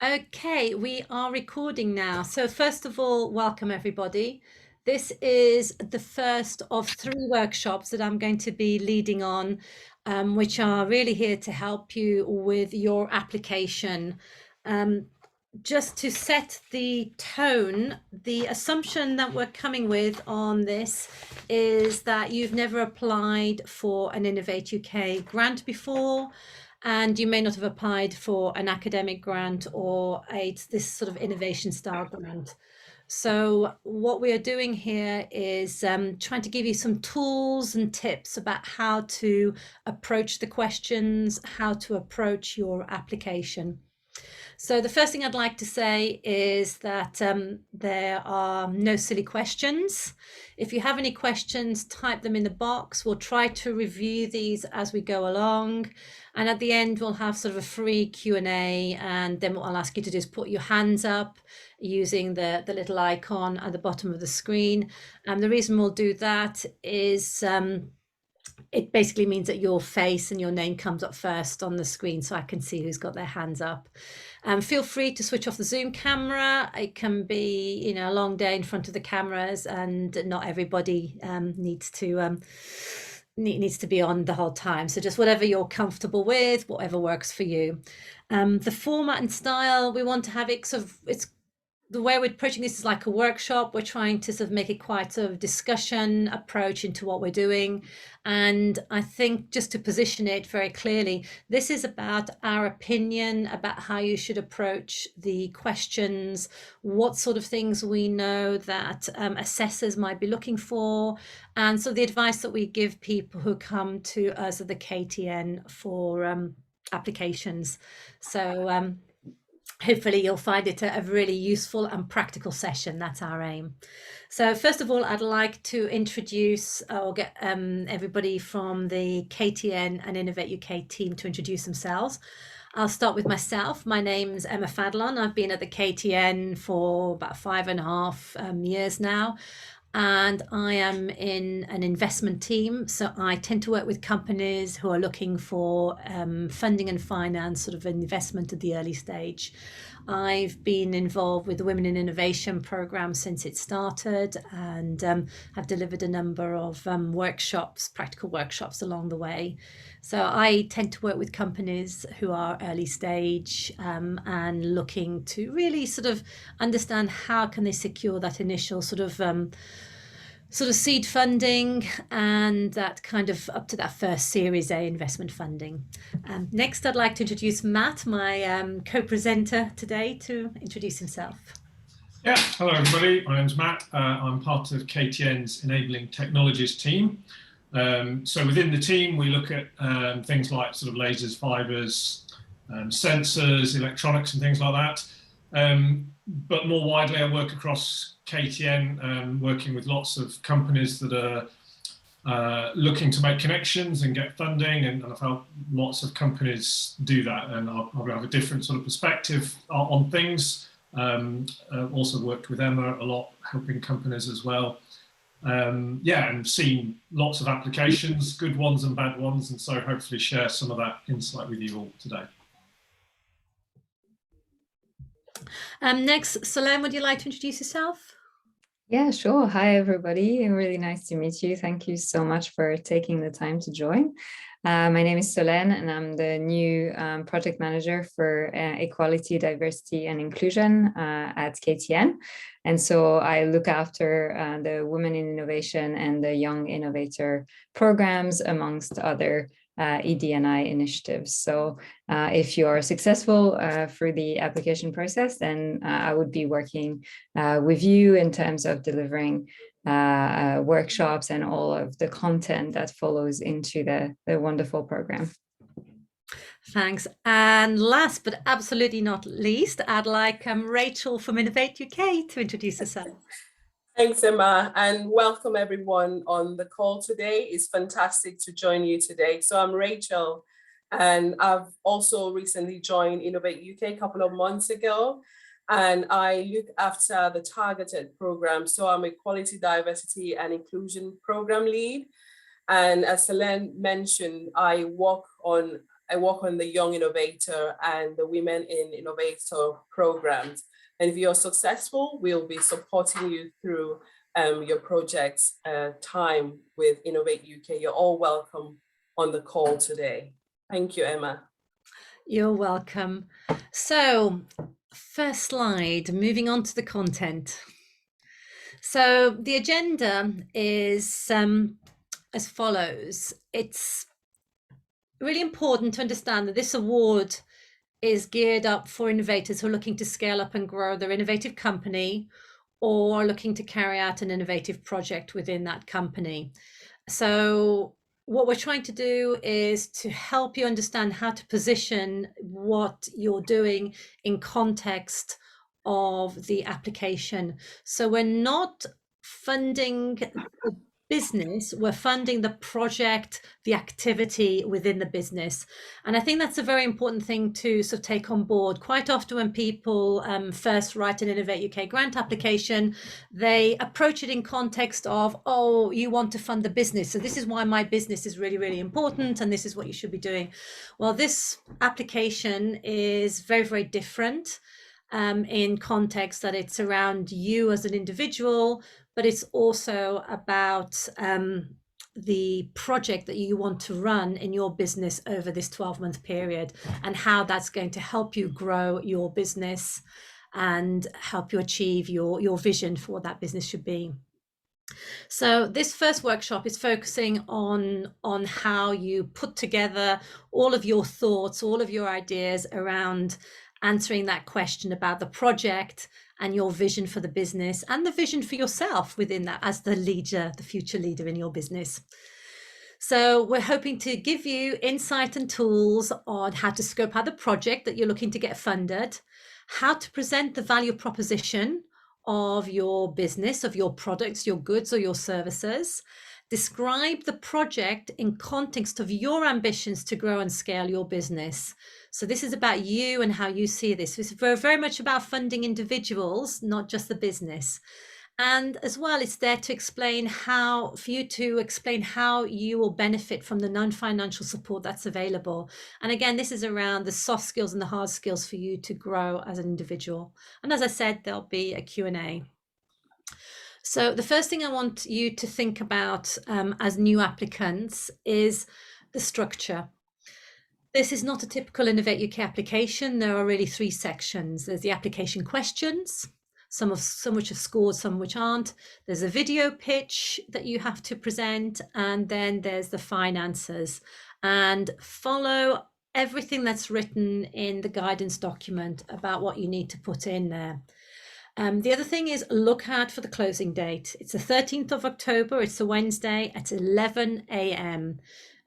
Okay, we are recording now. So first of all, welcome everybody. This is the first of 3 workshops that I'm going to be leading on, which are really here to help you with your application. Just to set the tone, the assumption that we're coming with on this is that you've never applied for an Innovate UK grant before, and you may not have applied for an academic grant or this sort of innovation style grant. So what we are doing here is trying to give you some tools and tips about how to approach the questions, how to approach your application. So the first thing I'd like to say is that there are no silly questions. If you have any questions, type them in the box. We'll try to review these as we go along. And at the end, we'll have sort of a free Q&A. And then what I'll ask you to do is put your hands up using the little icon at the bottom of the screen. And the reason we'll do that is it basically means that your face and your name comes up first on the screen so I can see who's got their hands up. Feel free to switch off the Zoom camera. It can be, a long day in front of the cameras, and not everybody needs to be on the whole time. So just whatever you're comfortable with, whatever works for you. The format and style, we want to have it it's the way we're approaching this is like a workshop. We're trying to sort of make it quite sort of discussion approach into what we're doing. And I think just to position it very clearly, this is about our opinion about how you should approach the questions, what sort of things we know that assessors might be looking for, and so the advice that we give people who come to us at the KTN for applications. So hopefully you'll find it a really useful and practical session. That's our aim. So first of all, I'd like to introduce or get everybody from the KTN and Innovate UK team to introduce themselves. I'll start with myself. My name's Emma Fadlon. I've been at the KTN for about 5.5 years now. And I am in an investment team. So I tend to work with companies who are looking for funding and finance, sort of investment at the early stage. I've been involved with the Women in Innovation program since it started, and have delivered a number of workshops, practical workshops along the way. So I tend to work with companies who are early stage and looking to really sort of understand how can they secure that initial sort of seed funding and that kind of up to that first Series A investment funding. Next, I'd like to introduce Matt, my co-presenter today, to introduce himself. Yeah, hello everybody, my name's Matt. I'm part of KTN's Enabling Technologies team. So within the team, we look at things like sort of lasers, fibers, sensors, electronics and things like that. But more widely, I work across KTN, working with lots of companies that are looking to make connections and get funding, and I've helped lots of companies do that, and I'll have a different sort of perspective on things. Also worked with Emma a lot, helping companies as well. Yeah, and seen lots of applications, good ones and bad ones, and so hopefully share some of that insight with you all today. Next, Solange, would you like to introduce yourself? Yeah, sure. Hi, everybody. Really nice to meet you. Thank you so much for taking the time to join. My name is Solène, and I'm the new project manager for equality, diversity, and inclusion at KTN. And so I look after the Women in Innovation and the Young Innovator programs, amongst other ED&I initiatives. So if you are successful through the application process, then I would be working with you in terms of delivering workshops and all of the content that follows into the wonderful program. Thanks. And last but absolutely not least, I'd like Rachel from Innovate UK to introduce herself. Thanks, Emma, and welcome everyone on the call today. It's fantastic to join you today. So I'm Rachel, and I've also recently joined Innovate UK a couple of months ago, and I look after the targeted program. So I'm Equality, Diversity and Inclusion program lead. And as Helen mentioned, I work on I work on the Young Innovator and the Women in Innovator programs. And if you're successful, we'll be supporting you through your project's time with Innovate UK. You're all welcome on the call today. Thank you, Emma. You're welcome. So, first slide, moving on to the content. So the agenda is as follows. It's really important to understand that this award is geared up for innovators who are looking to scale up and grow their innovative company or looking to carry out an innovative project within that company. So what we're trying to do is to help you understand how to position what you're doing in context of the application. So we're not funding the business, we're funding the project, the activity within the business. And I think that's a very important thing to sort of take on board. Quite often when people first write an Innovate UK grant application, they approach it in context of, oh, you want to fund the business. So this is why my business is really, really important. And this is what you should be doing. Well, this application is very, very different in context that it's around you as an individual, but it's also about the project that you want to run in your business over this 12-month period and how that's going to help you grow your business and help you achieve your vision for what that business should be. So this first workshop is focusing on how you put together all of your thoughts, all of your ideas around answering that question about the project and your vision for the business and the vision for yourself within that as the leader, the future leader in your business. So we're hoping to give you insight and tools on how to scope out the project that you're looking to get funded, how to present the value proposition of your business, of your products, your goods or your services, describe the project in context of your ambitions to grow and scale your business. So this is about you and how you see this. It's very much about funding individuals, not just the business. And as well, it's there to explain for you to explain how you will benefit from the non-financial support that's available. And again, this is around the soft skills and the hard skills for you to grow as an individual. And as I said, there'll be a Q&A. So the first thing I want you to think about as new applicants is the structure. This is not a typical Innovate UK application. There are really three sections. There's the application questions, some which are scored, some which aren't. There's a video pitch that you have to present, and then there's the fine answers. And follow everything that's written in the guidance document about what you need to put in there. The other thing is look out for the closing date. It's the 13th of October. It's a Wednesday at 11 a.m.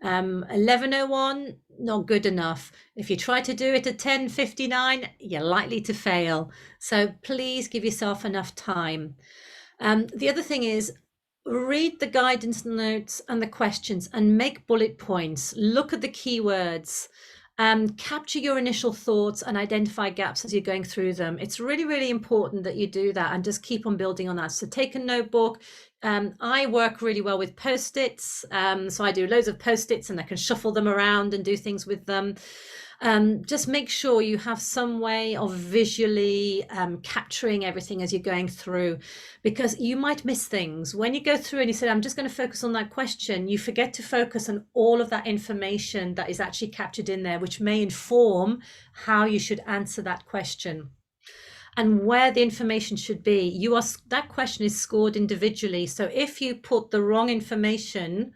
11:01, not good enough. If you try to do it at 10:59, you're likely to fail. So please give yourself enough time. The other thing is read the guidance notes and the questions and make bullet points. Look at the keywords. Capture your initial thoughts and identify gaps as you're going through them. It's really, really important that you do that and just keep on building on that. So take a notebook. I work really well with Post-its. So I do loads of Post-its and I can shuffle them around and do things with them. Just make sure you have some way of visually capturing everything as you're going through, because you might miss things. When you go through and you say, I'm just going to focus on that question, you forget to focus on all of that information that is actually captured in there, which may inform how you should answer that question and where the information should be. That question is scored individually. So if you put the wrong information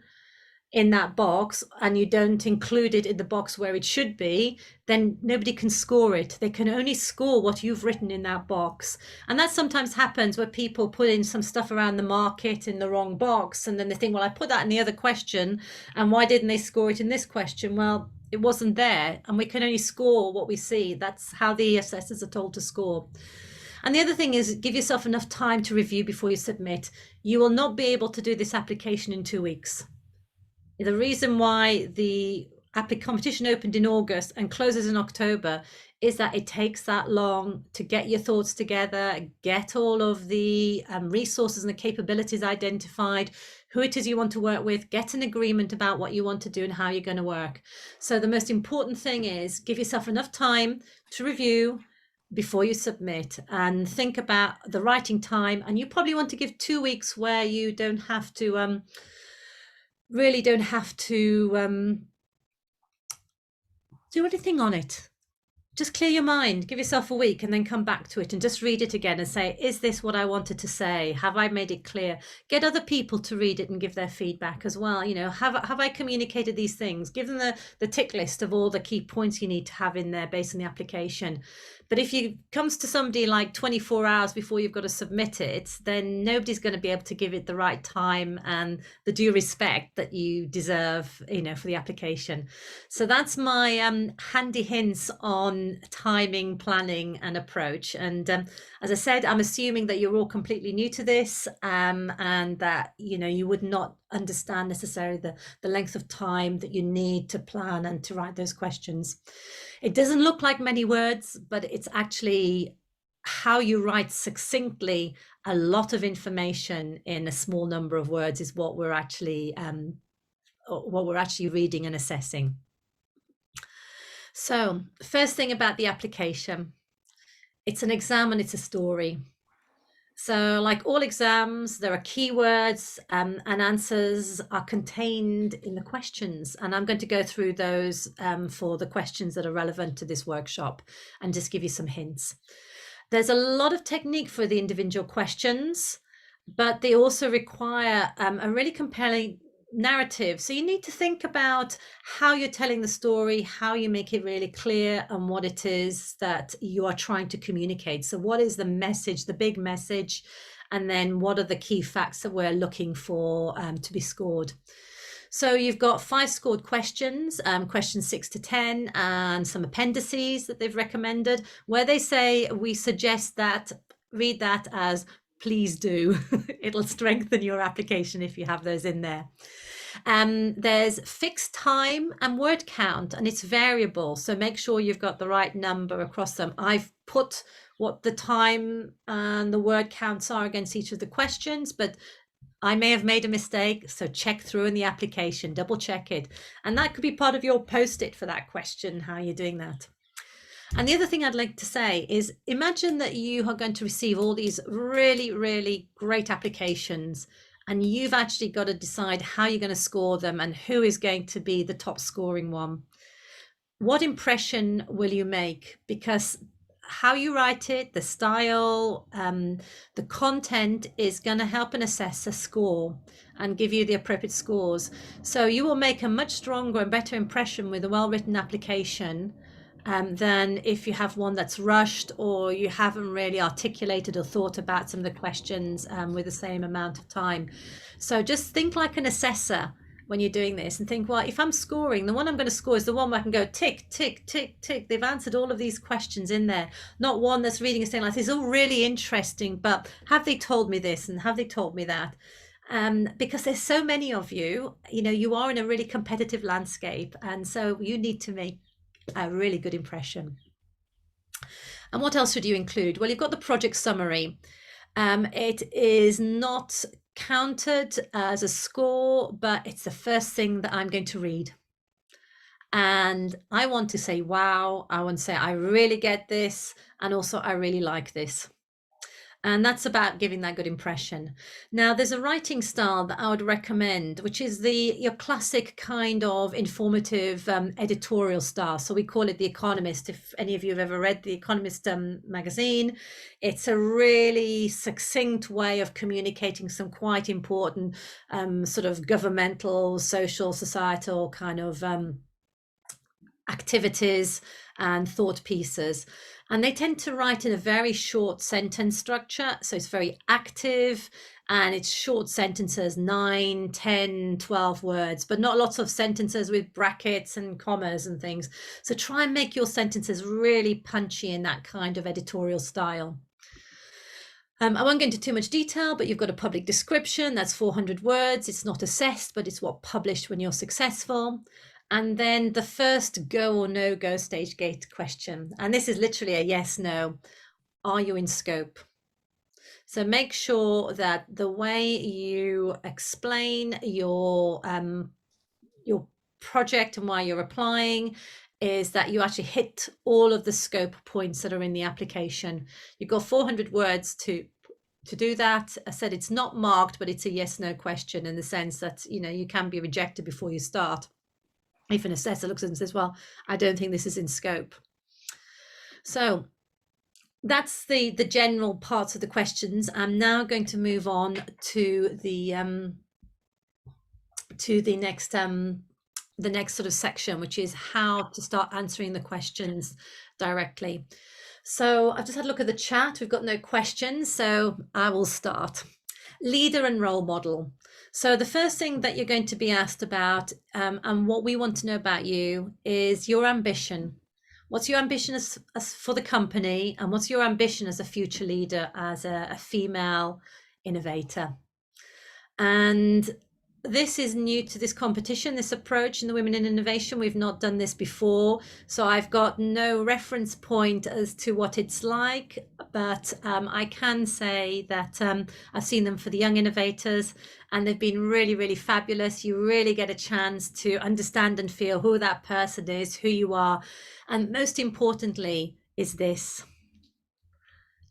in that box and you don't include it in the box where it should be, then nobody can score it. They can only score what you've written in that box. And that sometimes happens where people put in some stuff around the market in the wrong box, and then they think, well, I put that in the other question, and why didn't they score it in this question? Well, it wasn't there, and we can only score what we see. That's how the assessors are told to score. And the other thing is give yourself enough time to review before you submit. You will not be able to do this application in 2 weeks. The reason why the competition opened in August and closes in October is that it takes that long to get your thoughts together, get all of the resources and the capabilities identified, who it is you want to work with, get an agreement about what you want to do and how you're going to work. So the most important thing is give yourself enough time to review before you submit, and think about the writing time. And you probably want to give 2 weeks where you don't have to really don't have to do anything on it. Just clear your mind, give yourself a week, and then come back to it and just read it again and say, is this what I wanted to say? Have I made it clear? Get other people to read it and give their feedback as well. You know, have I communicated these things? Give them the tick list of all the key points you need to have in there based on the application. But if it comes to somebody like 24 hours before you've got to submit it, then nobody's going to be able to give it the right time and the due respect that you deserve, you know, for the application. So that's my handy hints on timing, planning and approach. And as I said, I'm assuming that you're all completely new to this, and that, you know, you would not understand necessarily the length of time that you need to plan and to write those questions. It doesn't look like many words, but it's actually how you write succinctly a lot of information in a small number of words is what we're actually reading and assessing. So first thing about the application, it's an exam and it's a story. So like all exams, there are keywords and answers are contained in the questions. And I'm going to go through those for the questions that are relevant to this workshop and just give you some hints. There's a lot of technique for the individual questions, but they also require a really compelling narrative. So you need to think about how you're telling the story, how you make it really clear, and what it is that you are trying to communicate. So what is the message, the big message, and then what are the key facts that we're looking for to be scored. So you've got 5 scored questions, questions 6 to 10, and some appendices that they've recommended, where they say we suggest that read that as please do. It'll strengthen your application if you have those in there. There's fixed time and word count, and it's variable. So make sure you've got the right number across them. I've put what the time and the word counts are against each of the questions, but I may have made a mistake. So check through in the application, double check it. And that could be part of your post-it for that question, how you're doing that. And the other thing I'd like to say is imagine that you are going to receive all these really, really great applications, and you've actually got to decide how you're going to score them and who is going to be the top scoring one. What impression will you make? Because how you write it, the style, the content is going to help an assessor score and give you the appropriate scores. So you will make a much stronger and better impression with a well-written application than if you have one that's rushed or you haven't really articulated or thought about some of the questions with the same amount of time. So just think like an assessor when you're doing this and think, well, if I'm scoring, the one I'm going to score is the one where I can go tick, tick, tick, tick. They've answered all of these questions in there. Not one that's reading and saying like, this is all really interesting, but have they told me this and have they told me that? Because there's so many of you, you know, you are in a really competitive landscape. And so you need to make a really good impression. And what else should you include? Well, you've got the project summary. It is not counted as a score, but it's the first thing that I'm going to read. And I want to say, wow, I want to say, I really get this. And also, I really like this. And that's about giving that good impression. Now, there's a writing style that I would recommend, which is your classic kind of informative editorial style. So we call it The Economist. If any of you have ever read The Economist magazine, it's a really succinct way of communicating some quite important sort of governmental, social, societal kind of activities and thought pieces. And they tend to write in a very short sentence structure. So it's very active and it's short sentences, 9, 10, 12 words, but not lots of sentences with brackets and commas and things. So try and make your sentences really punchy in that kind of editorial style. I won't go into too much detail, but you've got a public description. That's 400 words. It's not assessed, but it's what published when you're successful. And then the first go or no go stage gate question. And this is literally a yes, no. Are you in scope? So make sure that the way you explain your project and why you're applying is that you actually hit all of the scope points that are in the application. You've got 400 words to do that. I said it's not marked, but it's a yes no question in the sense that, you know, you can be rejected before you start. If an assessor looks at it and says, well, I don't think this is in scope. So that's the general parts of the questions. I'm now going to move on to the next sort of section, which is how to start answering the questions directly. So I've just had a look at the chat. We've got no questions, so I will start. Leader and role model. So the first thing that you're going to be asked about, and what we want to know about you, is your ambition. What's your ambition as for the company, and what's your ambition as a future leader, as a female innovator? And this is new to this competition, this approach in the Women in Innovation. We've not done this before, so I've got no reference point as to what it's like, but I can say that I've seen them for the young innovators, and they've been really, really fabulous. You really get a chance to understand and feel who that person is, who you are, and most importantly is this: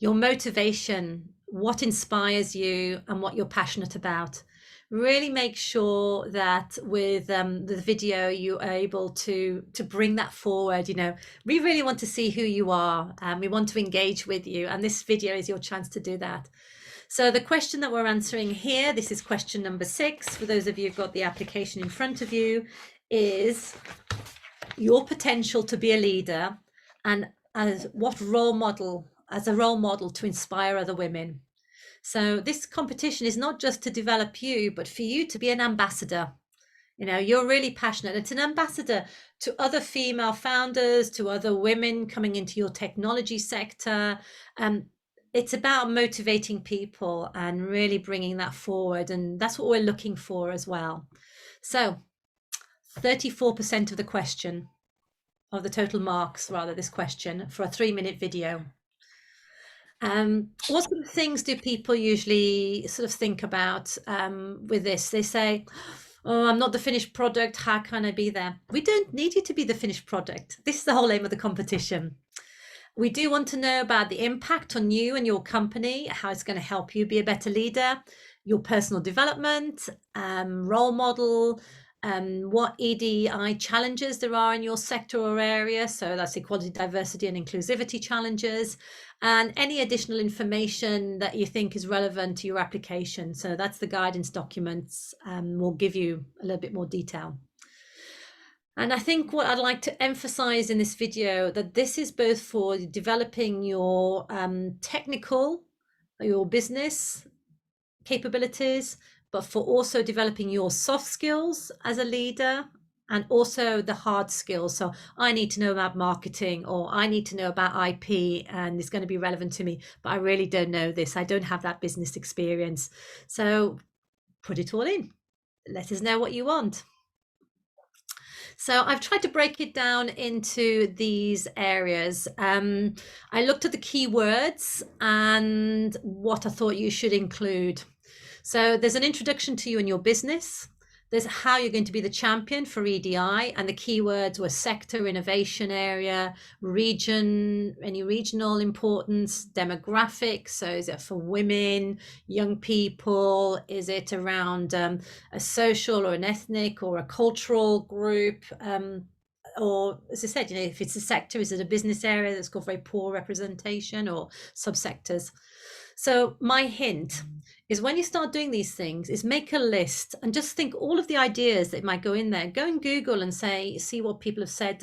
your motivation, what inspires you, and what you're passionate about. Really make sure that with the video you are able to bring that forward. You know, we really want to see who you are, and we want to engage with you, and this video is your chance to do that. So the question that we're answering here, this is question number 6, for those of you who've got the application in front of you, is your potential to be a leader, and as what role model, as a role model to inspire other women. So this competition is not just to develop you, but for you to be an ambassador. You know, you're really passionate. It's an ambassador to other female founders, to other women coming into your technology sector. It's about motivating people and really bringing that forward. And that's what we're looking for as well. So 34% of the question, of the total marks, rather, this question for a 3-minute video. What sort of things do people usually sort of think about with this? They say, oh, I'm not the finished product. How can I be there? We don't need you to be the finished product. This is the whole aim of the competition. We do want to know about the impact on you and your company, how it's going to help you be a better leader, your personal development, role model, what EDI challenges there are in your sector or area. So that's equality, diversity and inclusivity challenges, and any additional information that you think is relevant to your application. So that's the guidance documents. We'll give you a little bit more detail. And I think what I'd like to emphasize in this video, that this is both for developing your technical, your business capabilities, but for also developing your soft skills as a leader, and also the hard skills. So I need to know about marketing, or I need to know about IP, and it's going to be relevant to me, but I really don't know this. I don't have that business experience. So put it all in. Let us know what you want. So I've tried to break it down into these areas. I looked at the keywords and what I thought you should include. So there's an introduction to you and your business. There's how you're going to be the champion for EDI, and the keywords were sector, innovation area, region, any regional importance, demographics. So is it for women, young people? Is it around a social or an ethnic or a cultural group? Or as I said, you know, if it's a sector, is it a business area that's got very poor representation, or subsectors? So my hint is, when you start doing these things, is make a list and just think all of the ideas that might go in there. Go and Google and see what people have said.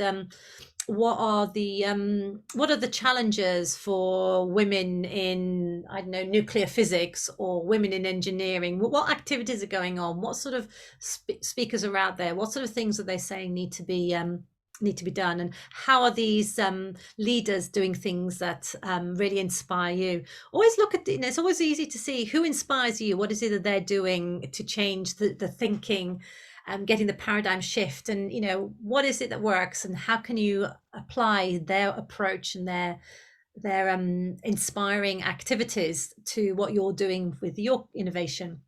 What are the challenges for women in, I don't know, nuclear physics, or women in engineering? What activities are going on? What sort of speakers are out there? What sort of things are they saying need to be need to be done, and how are these leaders doing things that really inspire you. Always look at, it's always easy to see who inspires you, what is it that they're doing to change the thinking, getting the paradigm shift, and what is it that works, and how can you apply their approach and their inspiring activities to what you're doing with your innovation.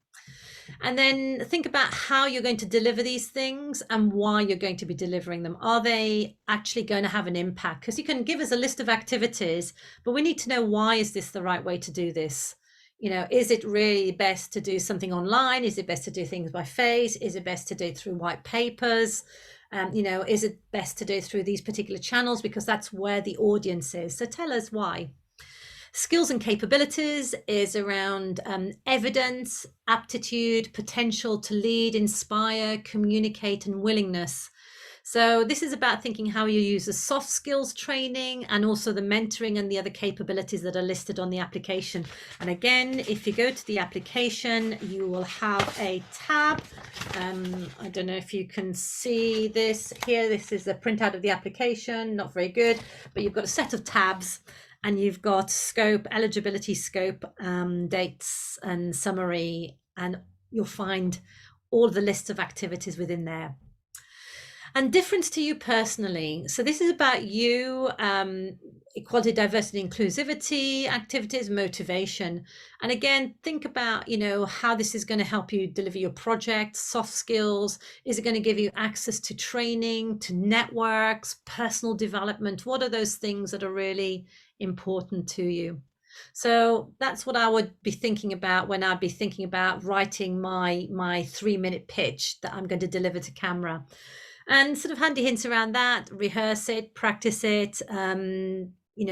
And then think about how you're going to deliver these things and why you're going to be delivering them. Are they actually going to have an impact? Because you can give us a list of activities, but we need to know, why is this the right way to do this? Is it really best to do something online? Is it best to do things by face? Is it best to do it through white papers? Is it best to do it through these particular channels? Because that's where the audience is. So tell us why. Skills and capabilities is around evidence, aptitude, potential to lead, inspire, communicate, and willingness. So this is about thinking how you use the soft skills training and also the mentoring and the other capabilities that are listed on the application. And again, if you go to the application, you will have a tab. I don't know if you can see this here. This is a printout of the application, not very good, but you've got a set of tabs. And you've got scope, eligibility scope, dates and summary, and you'll find all the lists of activities within there. And difference to you personally. So this is about you, equality, diversity, inclusivity, activities, motivation. And again, think about, how this is going to help you deliver your project, soft skills. Is it going to give you access to training, to networks, personal development? What are those things that are really important to you? So that's what I would be thinking about when I'd be thinking about writing my 3-minute pitch that I'm going to deliver to camera. And sort of handy hints around that: rehearse it, practice it,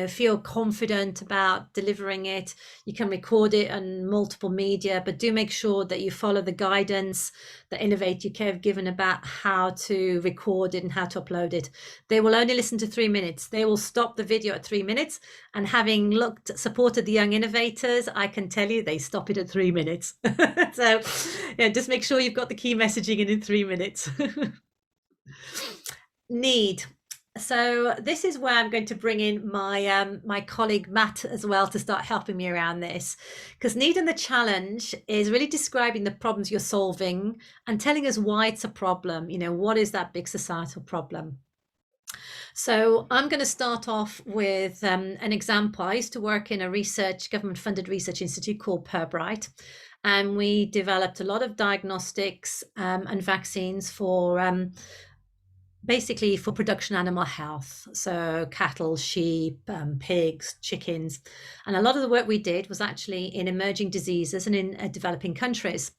feel confident about delivering it. You can record it on multiple media, but do make sure that you follow the guidance that Innovate UK have given about how to record it and how to upload it. They will only listen to 3 minutes. They will stop the video at 3 minutes. And having supported the young innovators, I can tell you they stop it at 3 minutes. So just make sure you've got the key messaging in 3 minutes. Need. So this is where I'm going to bring in my colleague Matt as well to start helping me around this, because need and the challenge is really describing the problems you're solving and telling us why it's a problem. What is that big societal problem? So I'm going to start off with an example. I used to work in a government-funded research institute called Pirbright, and we developed a lot of diagnostics and vaccines for basically for production animal health, so cattle, sheep, pigs, chickens. And a lot of the work we did was actually in emerging diseases and in developing countries.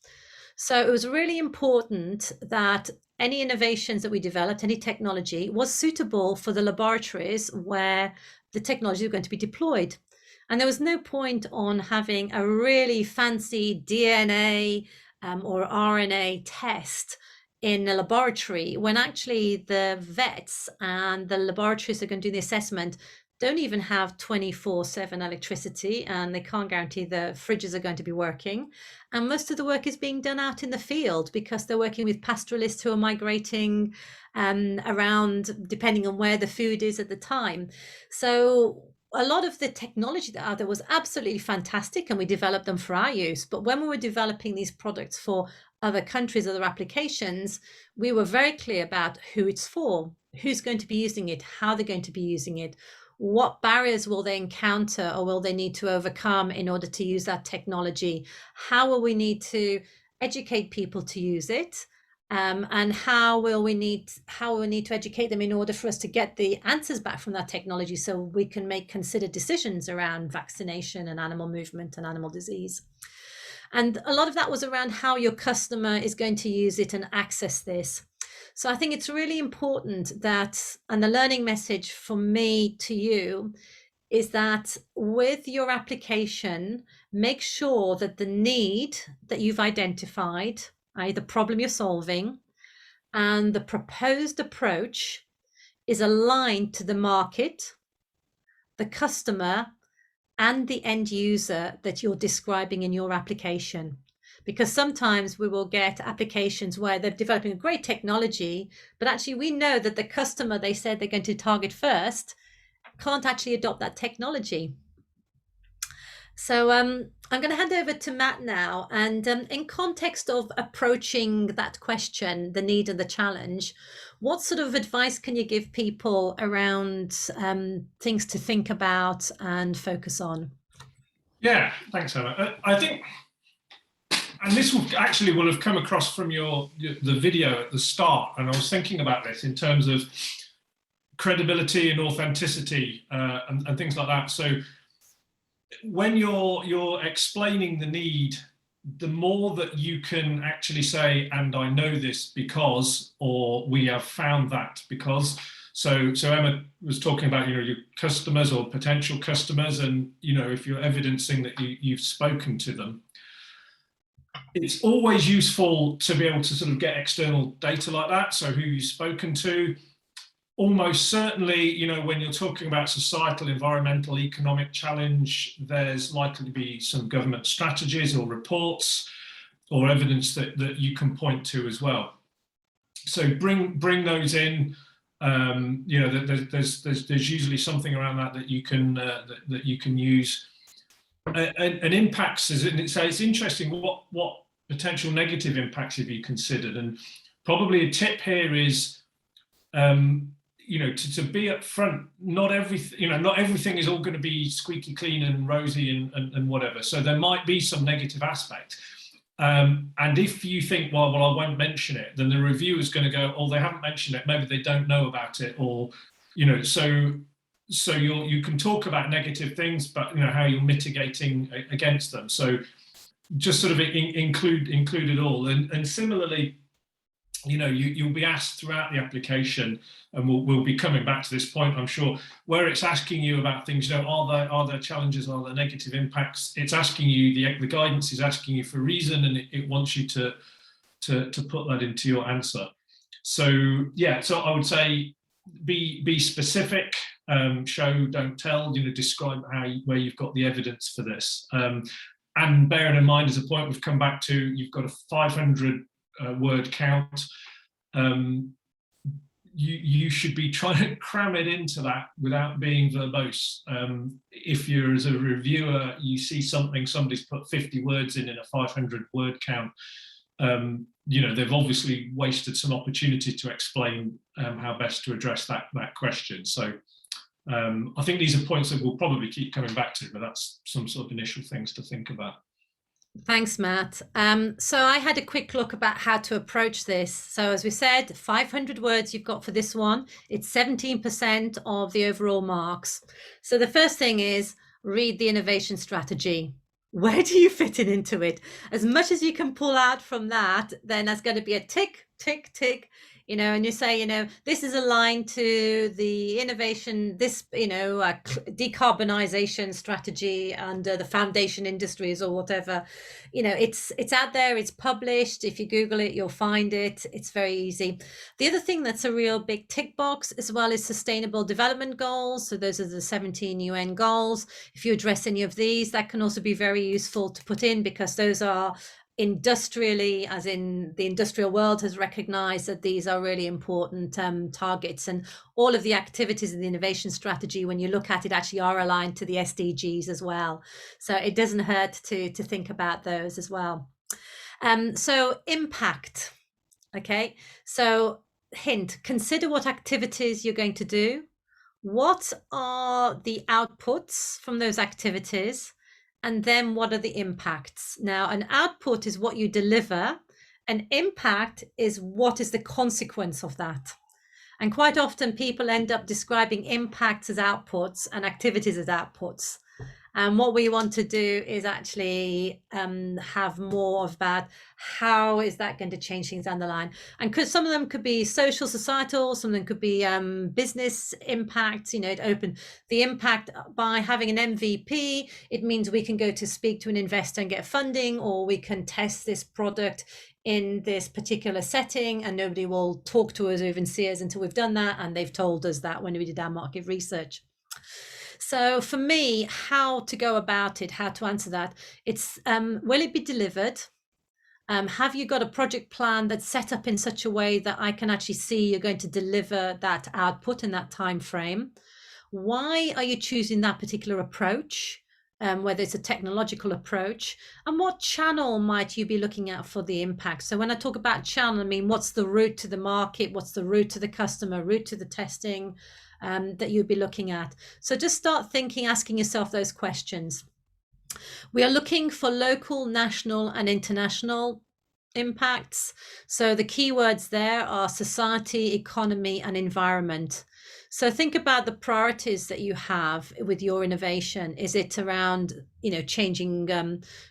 So it was really important that any innovations that we developed, any technology, was suitable for the laboratories where the technology was going to be deployed. And there was no point on having a really fancy DNA or RNA test in a laboratory when actually the vets and the laboratories that are going to do the assessment don't even have 24/7 electricity, and they can't guarantee the fridges are going to be working. And most of the work is being done out in the field because they're working with pastoralists who are migrating around depending on where the food is at the time. So a lot of the technology that out there was absolutely fantastic, and we developed them for our use. But when we were developing these products for other countries, other applications, we were very clear about who it's for, who's going to be using it, how they're going to be using it, what barriers will they encounter or will they need to overcome in order to use that technology, how will we need to educate people to use it, and how will we need to educate them in order for us to get the answers back from that technology so we can make considered decisions around vaccination and animal movement and animal disease. And a lot of that was around how your customer is going to use it and access this. So I think it's really important that, and the learning message for me to you is that with your application, make sure that the need that you've identified, i.e. the problem you're solving, and the proposed approach is aligned to the market, the customer, and the end user that you're describing in your application. because sometimes we will get applications where they're developing a great technology, but actually we know that the customer they said they're going to target first can't actually adopt that technology. So I'm going to hand over to Matt now. And in context of approaching that question, the need and the challenge, what sort of advice can you give people around things to think about and focus on? Yeah, thanks, Emma. I think, and this will have come across from the video at the start, and I was thinking about this in terms of credibility and authenticity and things like that. So when you're explaining the need, the more that you can actually say, and I know this because, or we have found that because. So Emma was talking about, your customers or potential customers, and, if you're evidencing that you've spoken to them, it's always useful to be able to sort of get external data like that. So who you've spoken to. Almost certainly, when you're talking about societal, environmental, economic challenge, there's likely to be some government strategies or reports or evidence that you can point to as well. So bring those in. There's usually something around that you can that you can use. And impacts it's interesting what potential negative impacts have you considered, and probably a tip here is. To be upfront, not everything is all going to be squeaky clean and rosy and whatever. So there might be some negative aspect. And if you think, well, I won't mention it, then the reviewer is going to go, oh, they haven't mentioned it, maybe they don't know about it, or so you can talk about negative things, but how you're mitigating against them. So just sort of include it all, and similarly. You'll be asked throughout the application, and we'll be coming back to this point, I'm sure, where it's asking you about things. Are there challenges? Are there negative impacts? It's asking you, the guidance is asking you for a reason, and it wants you to put that into your answer. So yeah, so I would say be specific, show, don't tell. Describe where you've got the evidence for this, and bearing in mind, as a point we've come back to, you've got a 500 word count. You should be trying to cram it into that without being verbose. If you're, as a reviewer, you see somebody's put 50 words in a 500 word count, they've obviously wasted some opportunity to explain how best to address that question. So I think these are points that we'll probably keep coming back to, but that's some sort of initial things to think about. Thanks, Matt. So I had a quick look about how to approach this. So as we said, 500 words you've got for this one. It's 17% of the overall marks. So the first thing is read the innovation strategy. Where do you fit it into it? As much as you can pull out from that, then there's going to be a tick, tick, tick. And you say, this is aligned to the innovation, this, decarbonization strategy under the foundation industries or whatever. It's out there, it's published. If you Google it, you'll find it. It's very easy. The other thing that's a real big tick box as well is sustainable development goals. So those are the 17 UN goals. If you address any of these, that can also be very useful to put in, because those are industrially, as in the industrial world has recognized that these are really important targets, and all of the activities in the innovation strategy, when you look at it, actually are aligned to the SDGs as well. So it doesn't hurt to think about those as well. So impact. Okay, so hint, consider what activities you're going to do. What are the outputs from those activities? And then what are the impacts? Now, an output is what you deliver. An impact is what is the consequence of that. And quite often people end up describing impacts as outputs and activities as outputs. And what we want to do is actually have more of that. How is that going to change things down the line? And because some of them could be social, societal, some of them could be business impacts. It open the impact by having an MVP. It means we can go to speak to an investor and get funding, or we can test this product in this particular setting, and nobody will talk to us or even see us until we've done that. And they've told us that when we did our market research. So for me, how to go about it, how to answer that, it's will it be delivered? Have you got a project plan that's set up in such a way that I can actually see you're going to deliver that output in that time frame? Why are you choosing that particular approach? Whether it's a technological approach, and what channel might you be looking at for the impact? So when I talk about channel, I mean, what's the route to the market? What's the route to the customer, route to the testing that you'd be looking at? So just start thinking, asking yourself those questions. We are looking for local, national, and international impacts. So the keywords there are society, economy, and environment. So think about the priorities that you have with your innovation. Is it around, changing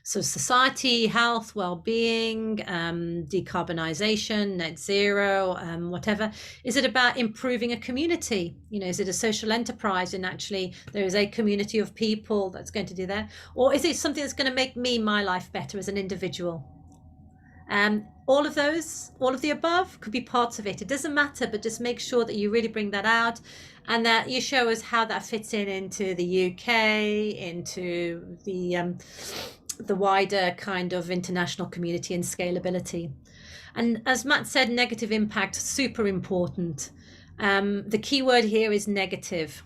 so society, health, well-being, decarbonization, net zero, whatever? Is it about improving a community? Is it a social enterprise and actually there is a community of people that's going to do that? Or is it something that's going to make my life better as an individual? All of the above could be parts of it. It doesn't matter, but just make sure that you really bring that out and that you show us how that fits into the UK, into the wider kind of international community and scalability. And as Matt said, negative impact, super important. The key word here is negative.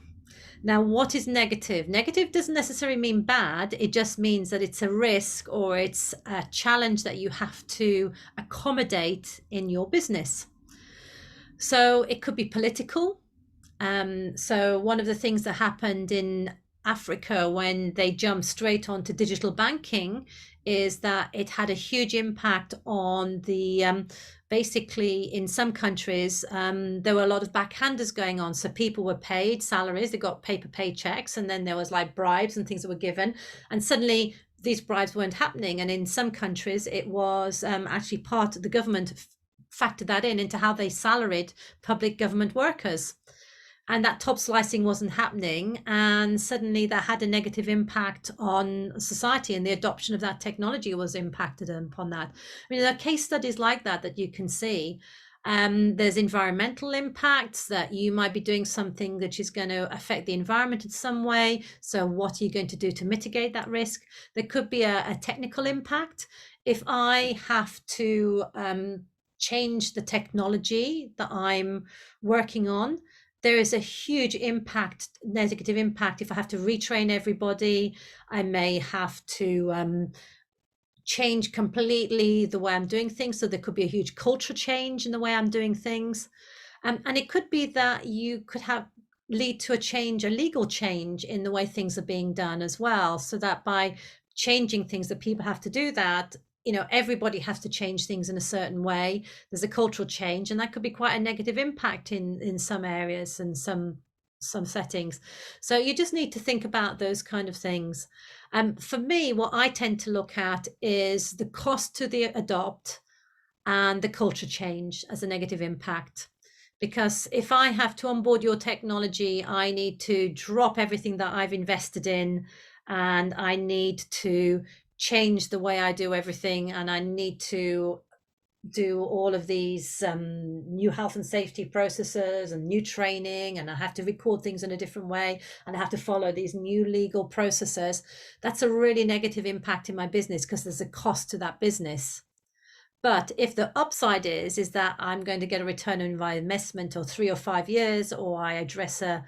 Now, what is negative? Negative doesn't necessarily mean bad. It just means that it's a risk or it's a challenge that you have to accommodate in your business. So it could be political. So one of the things that happened in Africa when they jumped straight onto digital banking is that it had a huge impact on the basically in some countries there were a lot of backhanders going on. So people were paid salaries, they got paper paychecks, and then there was like bribes and things that were given, and suddenly these bribes weren't happening. And in some countries it was actually part of the government factored that into how they salaried public government workers, and that top slicing wasn't happening, and suddenly that had a negative impact on society, and the adoption of that technology was impacted upon that. I mean, there are case studies like that you can see. There's environmental impacts, that you might be doing something that is going to affect the environment in some way. So what are you going to do to mitigate that risk? There could be a technical impact. If I have to change the technology that I'm working on, there is a huge impact, negative impact. If I have to retrain everybody, I may have to change completely the way I'm doing things. So there could be a huge culture change in the way I'm doing things. And it could be that you could lead to a legal change in the way things are being done as well. So that by changing things that people have to do that, everybody has to change things in a certain way. There's a cultural change, and that could be quite a negative impact in some areas and some settings. So you just need to think about those kind of things. For me, what I tend to look at is the cost to the adopt and the culture change as a negative impact. Because if I have to onboard your technology, I need to drop everything that I've invested in, and I need to change the way I do everything, and I need to do all of these new health and safety processes and new training, and I have to record things in a different way, and I have to follow these new legal processes. That's a really negative impact in my business because there's a cost to that business. But if the upside is that I'm going to get a return on investment or 3 or 5 years, or I address a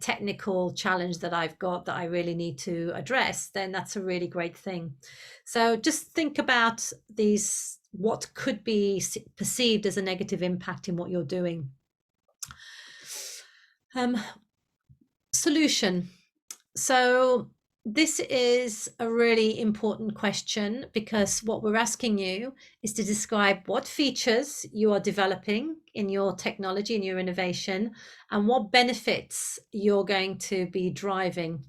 technical challenge that I've got that I really need to address, then that's a really great thing. So just think about what could be perceived as a negative impact in what you're doing. Solution. So this is a really important question, because what we're asking you is to describe what features you are developing in your technology and your innovation, and what benefits you're going to be driving.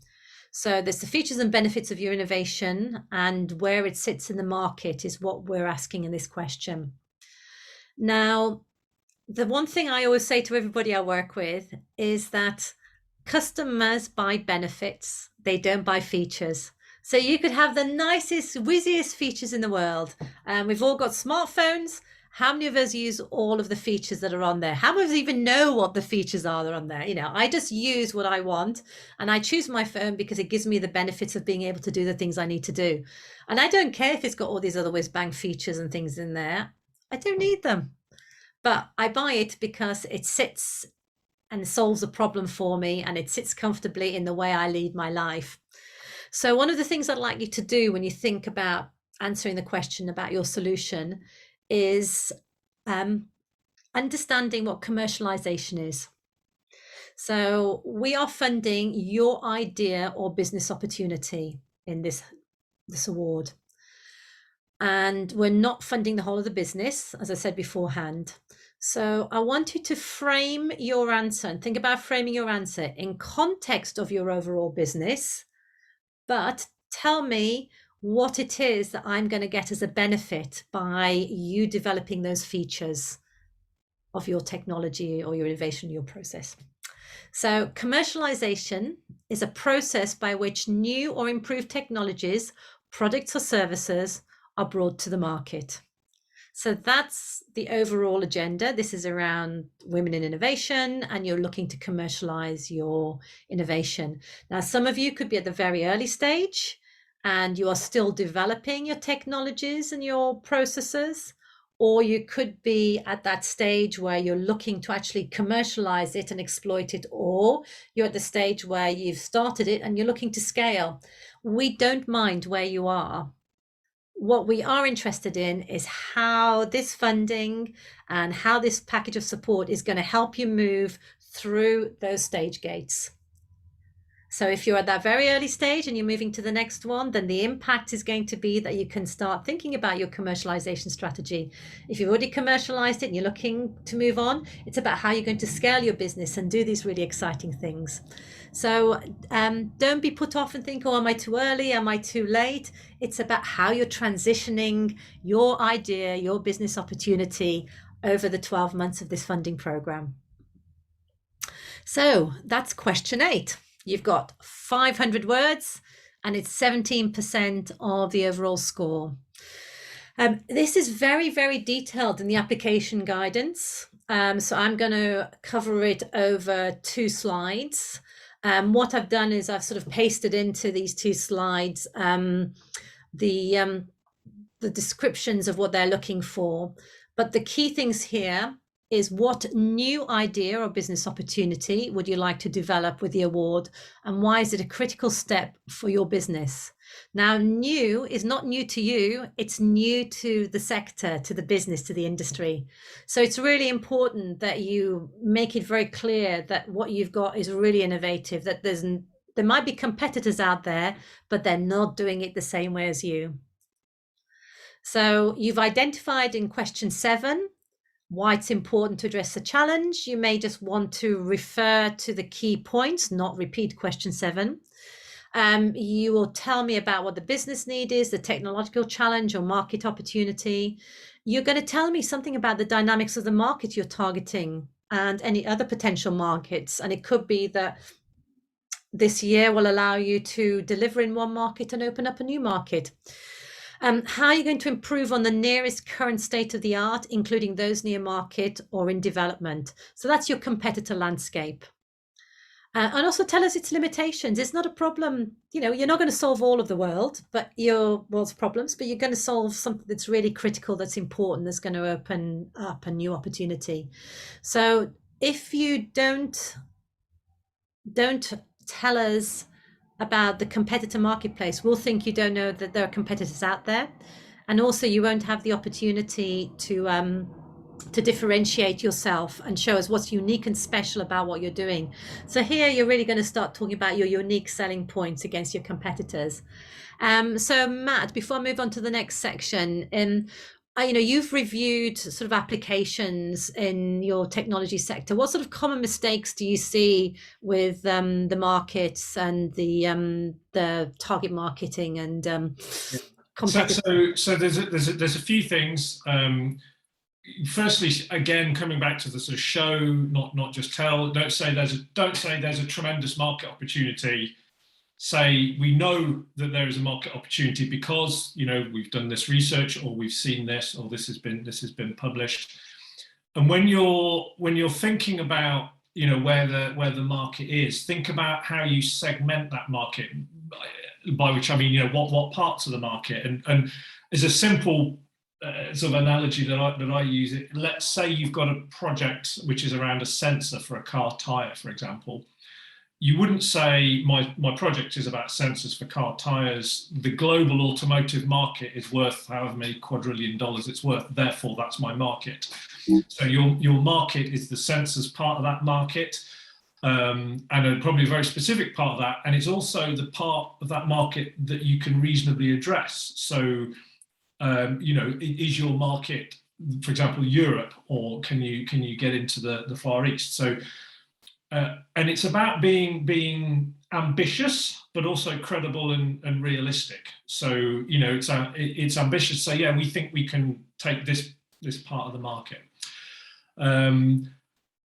So there's the features and benefits of your innovation, and where it sits in the market is what we're asking in this question. Now, the one thing I always say to everybody I work with is that customers buy benefits, they don't buy features. So you could have the nicest, whizziest features in the world. We've all got smartphones. How many of us use all of the features that are on there? How many of us even know what the features are that are on there? You know, I just use what I want, and I choose my phone because it gives me the benefits of being able to do the things I need to do. And I don't care if it's got all these other whiz bang features and things in there. I don't need them, but I buy it because it sits and solves a problem for me, and it sits comfortably in the way I lead my life. So one of the things I'd like you to do when you think about answering the question about your solution is understanding what commercialization is. So we are funding your idea or business opportunity in this award. And we're not funding the whole of the business, as I said beforehand. So I want you to frame your answer and think about framing your answer in context of your overall business, but tell me what it is that I'm going to get as a benefit by you developing those features of your technology or your innovation, your process. So commercialization is a process by which new or improved technologies, products or services are brought to the market. So that's the overall agenda. This is around women in innovation, and you're looking to commercialize your innovation. Now, some of you could be at the very early stage and you are still developing your technologies and your processes, or you could be at that stage where you're looking to actually commercialize it and exploit it, or you're at the stage where you've started it and you're looking to scale. We don't mind where you are. What we are interested in is how this funding and how this package of support is going to help you move through those stage gates. So if you're at that very early stage and you're moving to the next one, then the impact is going to be that you can start thinking about your commercialization strategy. If you've already commercialized it and you're looking to move on, it's about how you're going to scale your business and do these really exciting things. So don't be put off and think, oh, am I too early? Am I too late? It's about how you're transitioning your idea, your business opportunity over the 12 months of this funding program. So that's question 8. You've got 500 words and it's 17% of the overall score. This is very, very detailed in the application guidance. So I'm going to cover it over 2 slides. What I've done is I've sort of pasted into these 2 slides the descriptions of what they're looking for. But the key things here is what new idea or business opportunity would you like to develop with the award, and why is it a critical step for your business? Now, new is not new to you, it's new to the sector, to the business, to the industry. So it's really important that you make it very clear that what you've got is really innovative, that there might be competitors out there, but they're not doing it the same way as you. So you've identified in question 7 why it's important to address the challenge. You may just want to refer to the key points, not repeat question 7. You will tell me about what the business need is, the technological challenge or market opportunity. You're going to tell me something about the dynamics of the market you're targeting and any other potential markets. And it could be that this year will allow you to deliver in one market and open up a new market. How are you going to improve on the nearest current state of the art, including those near market or in development? So that's your competitor landscape. And also tell us its limitations. It's not a problem, you know, you're not going to solve all of the world's problems, but you're going to solve something that's really critical, that's important, that's going to open up a new opportunity. So if you don't tell us about the competitor marketplace, we'll think you don't know that there are competitors out there, and also you won't have the opportunity to differentiate yourself and show us what's unique and special about what you're doing. So here you're really going to start talking about your unique selling points against your competitors. So Matt, before I move on to the next section, you've reviewed sort of applications in your technology sector. What sort of common mistakes do you see with the markets and the target marketing and competitors? So there's a few things. Firstly, again, coming back to the sort of show, not just tell. Don't say there's a tremendous market opportunity say we know that there is a market opportunity because, you know, we've done this research, or we've seen this, or this has been published. And when you're thinking about, you know, where the market is, think about how you segment that market, by which I mean, you know, what parts of the market. And as a simple sort of analogy that I use, it, let's say you've got a project which is around a sensor for a car tire, for example. You wouldn't say my project is about sensors for car tires. The global automotive market is worth however many quadrillion dollars it's worth, therefore that's my market. So your market is the sensors part of that market, and probably a very specific part of that, and it's also the part of that market that you can reasonably address. So you know, is your market, for example, Europe, or can you get into the Far East? So and it's about being ambitious, but also credible and realistic. So, you know, it's ambitious. So yeah, we think we can take this part of the market. And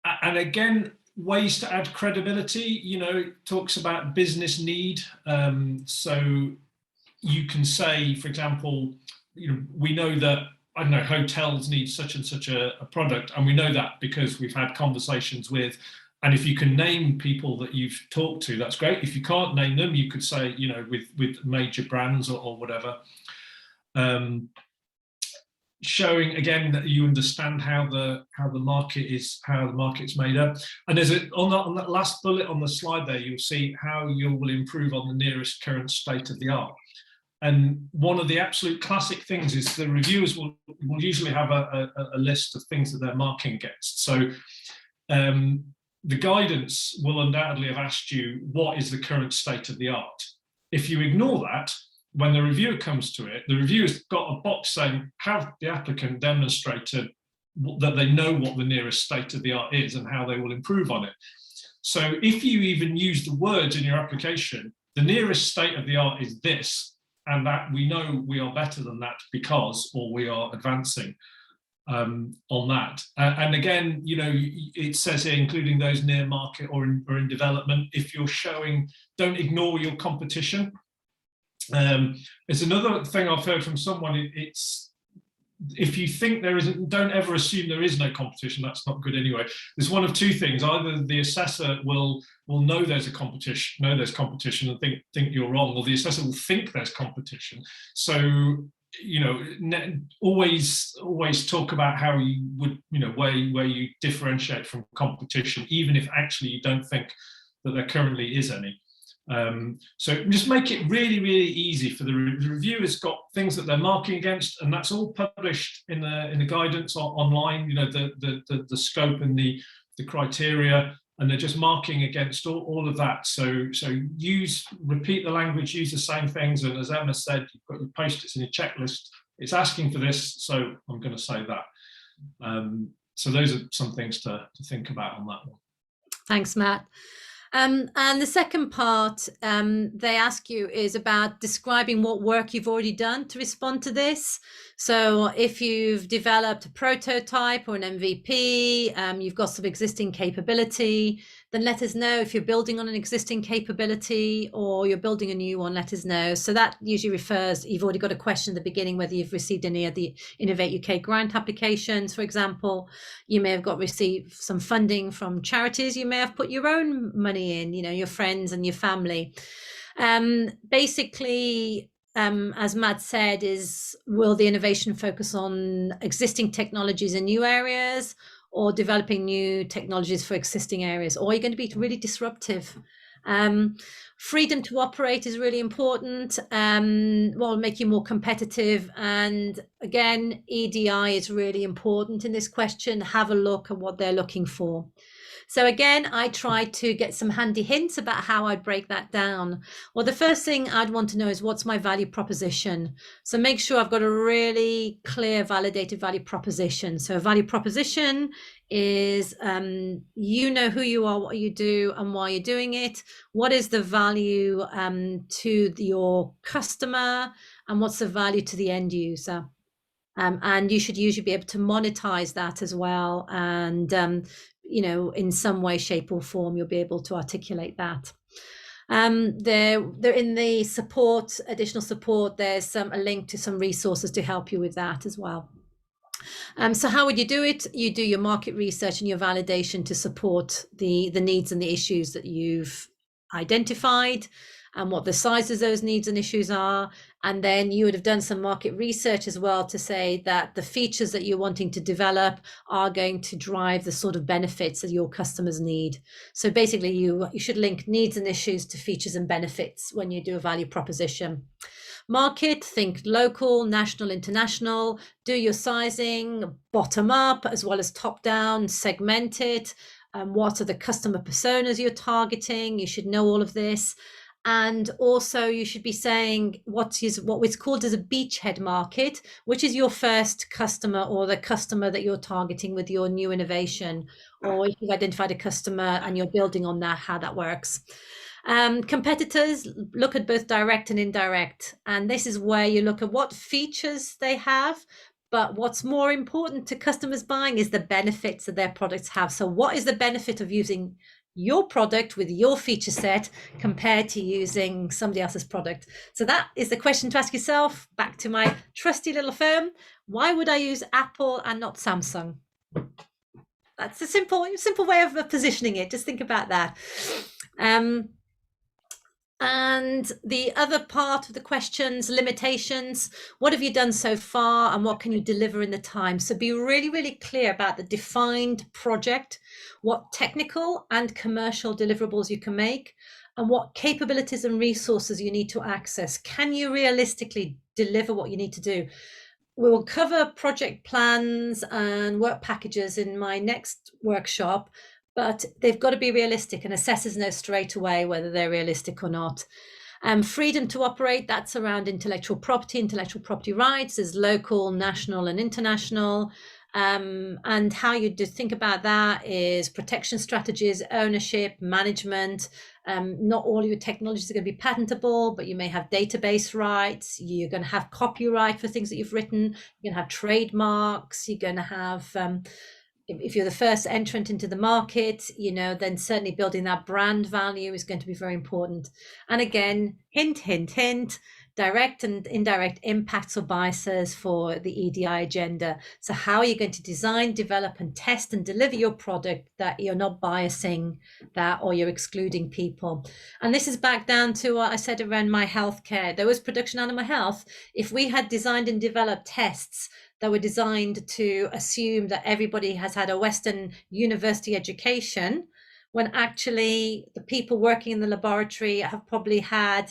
again, ways to add credibility. You know, it talks about business need. So you can say, for example, you know, we know that, I don't know, hotels need such and such a product, and we know that because we've had conversations with. And if you can name people that you've talked to, that's great. If you can't name them, you could say, you know, with major brands or whatever. Showing again that you understand how the market's made up. And there's on that last bullet on the slide there, you'll see how you will improve on the nearest current state of the art. And one of the absolute classic things is the reviewers will usually have a list of things that they're marking against. So the guidance will undoubtedly have asked you, what is the current state of the art? If you ignore that, when the reviewer comes to it, the reviewer's got a box saying, have the applicant demonstrated that they know what the nearest state of the art is and how they will improve on it. So if you even use the words in your application, the nearest state of the art is this, and that we know we are better than that because, or we are advancing on that. And again, you know, it says here, including those near market or in development. If you're showing, don't ignore your competition. It's another thing I've heard from someone. It's, if you think there isn't, don't ever assume there is no competition. That's not good anyway. There's one of two things. Either the assessor will know there's competition and think you're wrong, or the assessor will think there's competition. So, you know, always talk about how you would, you know, where you differentiate from competition, even if actually you don't think that there currently is any. So just make it really, really easy for the reviewers. Got things that they're marking against, and that's all published in the guidance online. You know, the scope and the criteria, and they're just marking against all of that. So repeat the language, use the same things, and as Emma said, you've got your post-its in your checklist. It's asking for this, so I'm going to say that. So those are some things to think about on that one. Thanks, Matt. And the second part they ask you is about describing what work you've already done to respond to this. So if you've developed a prototype or an MVP, you've got some existing capability, then let us know. If you're building on an existing capability or you're building a new one, let us know. So that usually refers, you've already got a question at the beginning, whether you've received any of the Innovate UK grant applications, for example. You may have received some funding from charities. You may have put your own money in, you know, your friends and your family. Basically, as Matt said, will the innovation focus on existing technologies in new areas, or developing new technologies for existing areas, or are you going to be really disruptive? Freedom to operate is really important. Make you more competitive. And again, EDI is really important in this question. Have a look at what they're looking for. So again, I tried to get some handy hints about how I'd break that down. Well, the first thing I'd want to know is, what's my value proposition? So make sure I've got a really clear, validated value proposition. So a value proposition is, you know who you are, what you do, and why you're doing it. What is the value to your customer, and what's the value to the end user? And you should usually be able to monetize that as well. And, you know, in some way, shape or form, you'll be able to articulate that. They're in the support, additional support. There's a link to some resources to help you with that as well. So how would you do it? You do your market research and your validation to support the needs and the issues that you've identified, and what the sizes those needs and issues are. And then you would have done some market research as well to say that the features that you're wanting to develop are going to drive the sort of benefits that your customers need. So basically you should link needs and issues to features and benefits when you do a value proposition. Market, think local, national, international. Do your sizing bottom up as well as top down, segment it. What are the customer personas you're targeting? You should know all of this. And also you should be saying what is called as a beachhead market, which is your first customer or the customer that you're targeting with your new innovation, or if you've identified a customer and you're building on that, how that works. Competitors, look at both direct and indirect. And this is where you look at what features they have. But what's more important to customers buying is the benefits that their products have. So what is the benefit of using your product with your feature set compared to using somebody else's product? So that is the question to ask yourself. Back to my trusty little firm. Why would I use Apple and not Samsung? That's a simple way of positioning it. Just think about that. And the other part of the questions, limitations, what have you done so far and what can you deliver in the time? So be really, really clear about the defined project, what technical and commercial deliverables you can make, and what capabilities and resources you need to access. Can you realistically deliver what you need to do? We will cover project plans and work packages in my next workshop, but they've got to be realistic, and assessors know straight away whether they're realistic or not. Freedom to operate, that's around intellectual property rights. There's local, national, and international. And how you think about that is protection strategies, ownership, management. Not all your technologies are going to be patentable, but you may have database rights. You're going to have copyright for things that you've written. You're going to have trademarks. You're going to have... if you're the first entrant into the market, then certainly building that brand value is going to be very important. And again, hint, hint, hint, direct and indirect impacts or biases for the EDI agenda. So how are you going to design, develop, and test and deliver your product that you're not biasing that or you're excluding people? And this is back down to what I said around my healthcare. There was production animal health. If we had designed and developed tests that were designed to assume that everybody has had a Western university education, when actually the people working in the laboratory have probably had,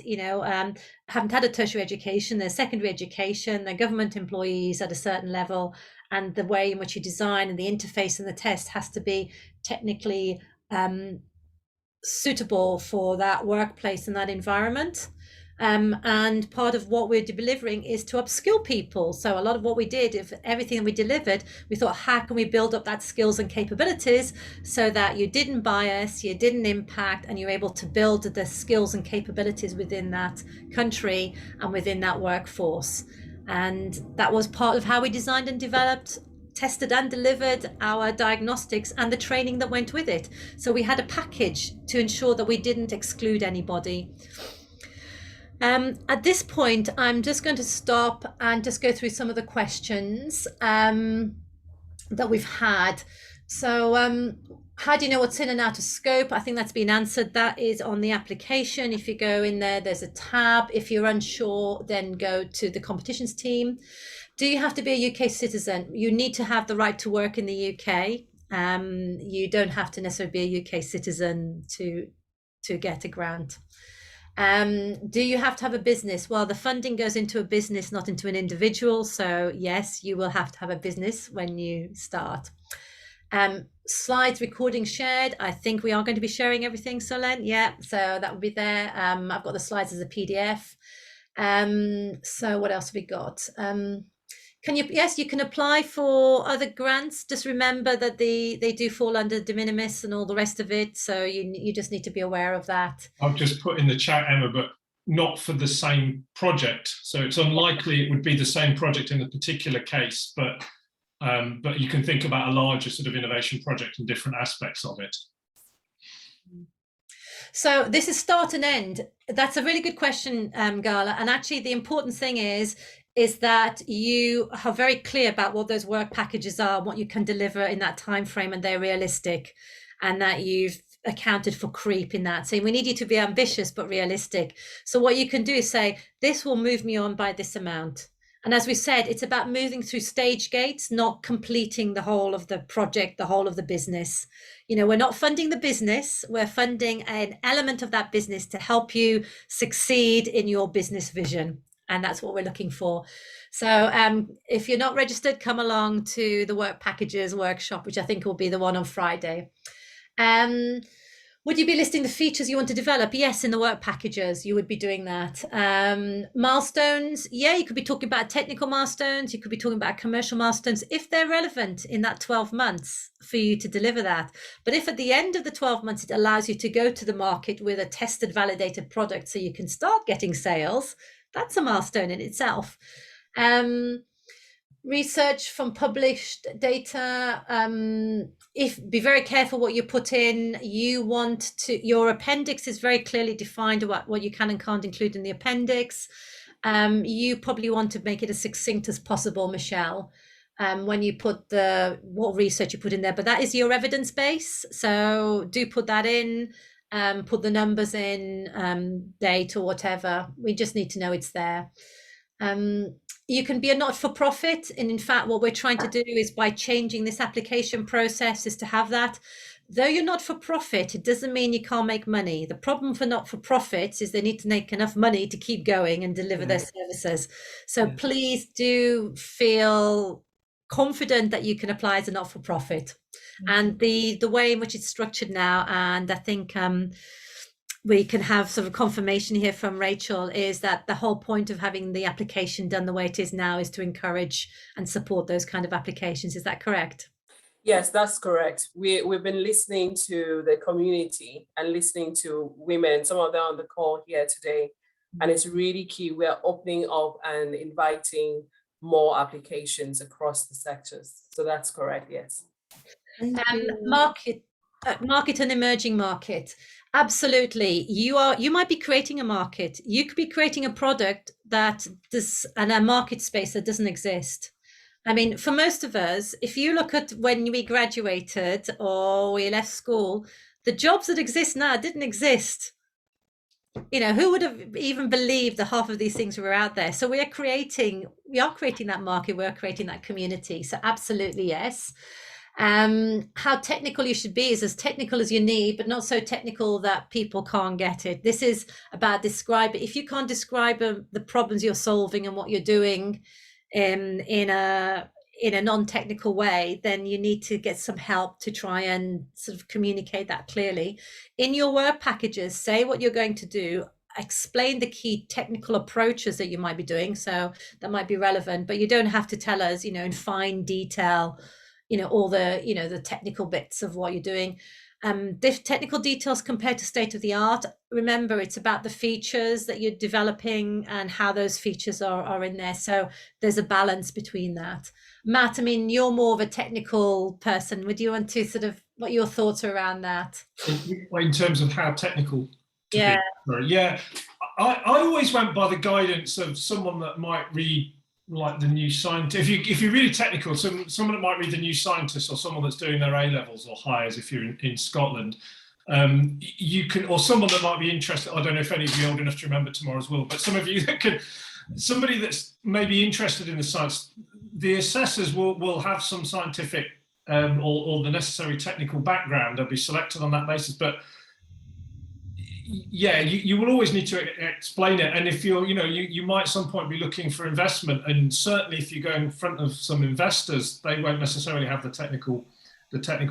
haven't had a tertiary education, they're secondary education, they're government employees at a certain level, and the way in which you design and the interface and the test has to be technically suitable for that workplace and that environment. And part of what we're delivering is to upskill people. So a lot of what we did, if everything we delivered, we thought, how can we build up that skills and capabilities so that you didn't bias, you didn't impact, and you're able to build the skills and capabilities within that country and within that workforce. And that was part of how we designed and developed, tested and delivered our diagnostics and the training that went with it. So we had a package to ensure that we didn't exclude anybody. At this point, I'm just going to stop and just go through some of the questions that we've had. So how do you know what's in and out of scope? I think that's been answered. That is on the application. If you go in there, there's a tab. If you're unsure, then go to the competitions team. Do you have to be a UK citizen? You need to have the right to work in the UK. You don't have to necessarily be a UK citizen to get a grant. Do you have to have a business? Well, the funding goes into a business, not into an individual. So yes, you will have to have a business when you start. Slides, recording shared. I think we are going to be sharing everything, Solène. Yeah, so that will be there. I've got the slides as a PDF. So what else have we got? Yes, you can apply for other grants. Just remember that they do fall under de minimis and all the rest of it. So you just need to be aware of that. I've just put in the chat, Emma, but not for the same project. So it's unlikely it would be the same project in a particular case, but you can think about a larger sort of innovation project and different aspects of it. So this is start and end. That's a really good question, Gala. And actually, the important thing is that you are very clear about what those work packages are, what you can deliver in that time frame, and they're realistic, and that you've accounted for creep in that. So we need you to be ambitious but realistic. So what you can do is say, this will move me on by this amount. And as we said, it's about moving through stage gates, not completing the whole of the project, the whole of the business. We're not funding the business, we're funding an element of that business to help you succeed in your business vision. And that's what we're looking for. So if you're not registered, come along to the work packages workshop, which I think will be the one on Friday. Would you be listing the features you want to develop? Yes, in the work packages, you would be doing that. Milestones, yeah, you could be talking about technical milestones. You could be talking about commercial milestones if they're relevant in that 12 months for you to deliver that. But if at the end of the 12 months, it allows you to go to the market with a tested, validated product so you can start getting sales, that's a milestone in itself. Research from published data. Be very careful what you put in. Your appendix is very clearly defined about what you can and can't include in the appendix. You probably want to make it as succinct as possible, Michelle, when you put what research you put in there, but that is your evidence base. So do put that in, put the numbers in, date or whatever. We just need to know it's there. You can be a not-for-profit, and in fact what we're trying to do is, by changing this application process, is to have that. Though you're not-for-profit, it doesn't mean you can't make money. The problem for not-for-profits is they need to make enough money to keep going and deliver their services. So please do feel confident that you can apply as a not-for-profit. And the way in which it's structured now, and I think we can have sort of confirmation here from Rachel, is that the whole point of having the application done the way it is now is to encourage and support those kind of applications. Is that correct? Yes, that's correct. We've been listening to the community and listening to women, some of them on the call here today, and it's really key. We're opening up and inviting more applications across the sectors. So that's correct, yes. Market and emerging market. Absolutely. You might be creating a market. You could be creating a product and a market space that doesn't exist. I mean, for most of us, if you look at when we graduated or we left school, the jobs that exist now didn't exist. Who would have even believed that half of these things were out there? So we are creating that market, we're creating that community. So absolutely, yes. How technical you should be is as technical as you need, but not so technical that people can't get it. This is about describing. If you can't describe the problems you're solving and what you're doing in a non-technical way, then you need to get some help to try and sort of communicate that clearly. In your work packages, say what you're going to do, explain the key technical approaches that you might be doing. So that might be relevant, but you don't have to tell us, in fine detail, all the, the technical bits of what you're doing. Technical details compared to state of the art. Remember, it's about the features that you're developing and how those features are in there. So there's a balance between that. Matt, I mean, you're more of a technical person. Would you want to sort of, what your thoughts are around that? In terms of how technical? Yeah. Yeah. I always went by the guidance of someone that might read like the New Scientist. If you're really technical, someone that might read the New Scientist, or someone that's doing their A levels or higher, if you're in Scotland, you can, or someone that might be interested. I don't know if any of you are old enough to remember Tomorrow's World, but some of you that could, somebody that's maybe interested in the science, the assessors will have some scientific or the necessary technical background. They'll be selected on that basis, but yeah, you will always need to explain it. And if you might at some point be looking for investment, and certainly if you go in front of some investors, they won't necessarily have the technical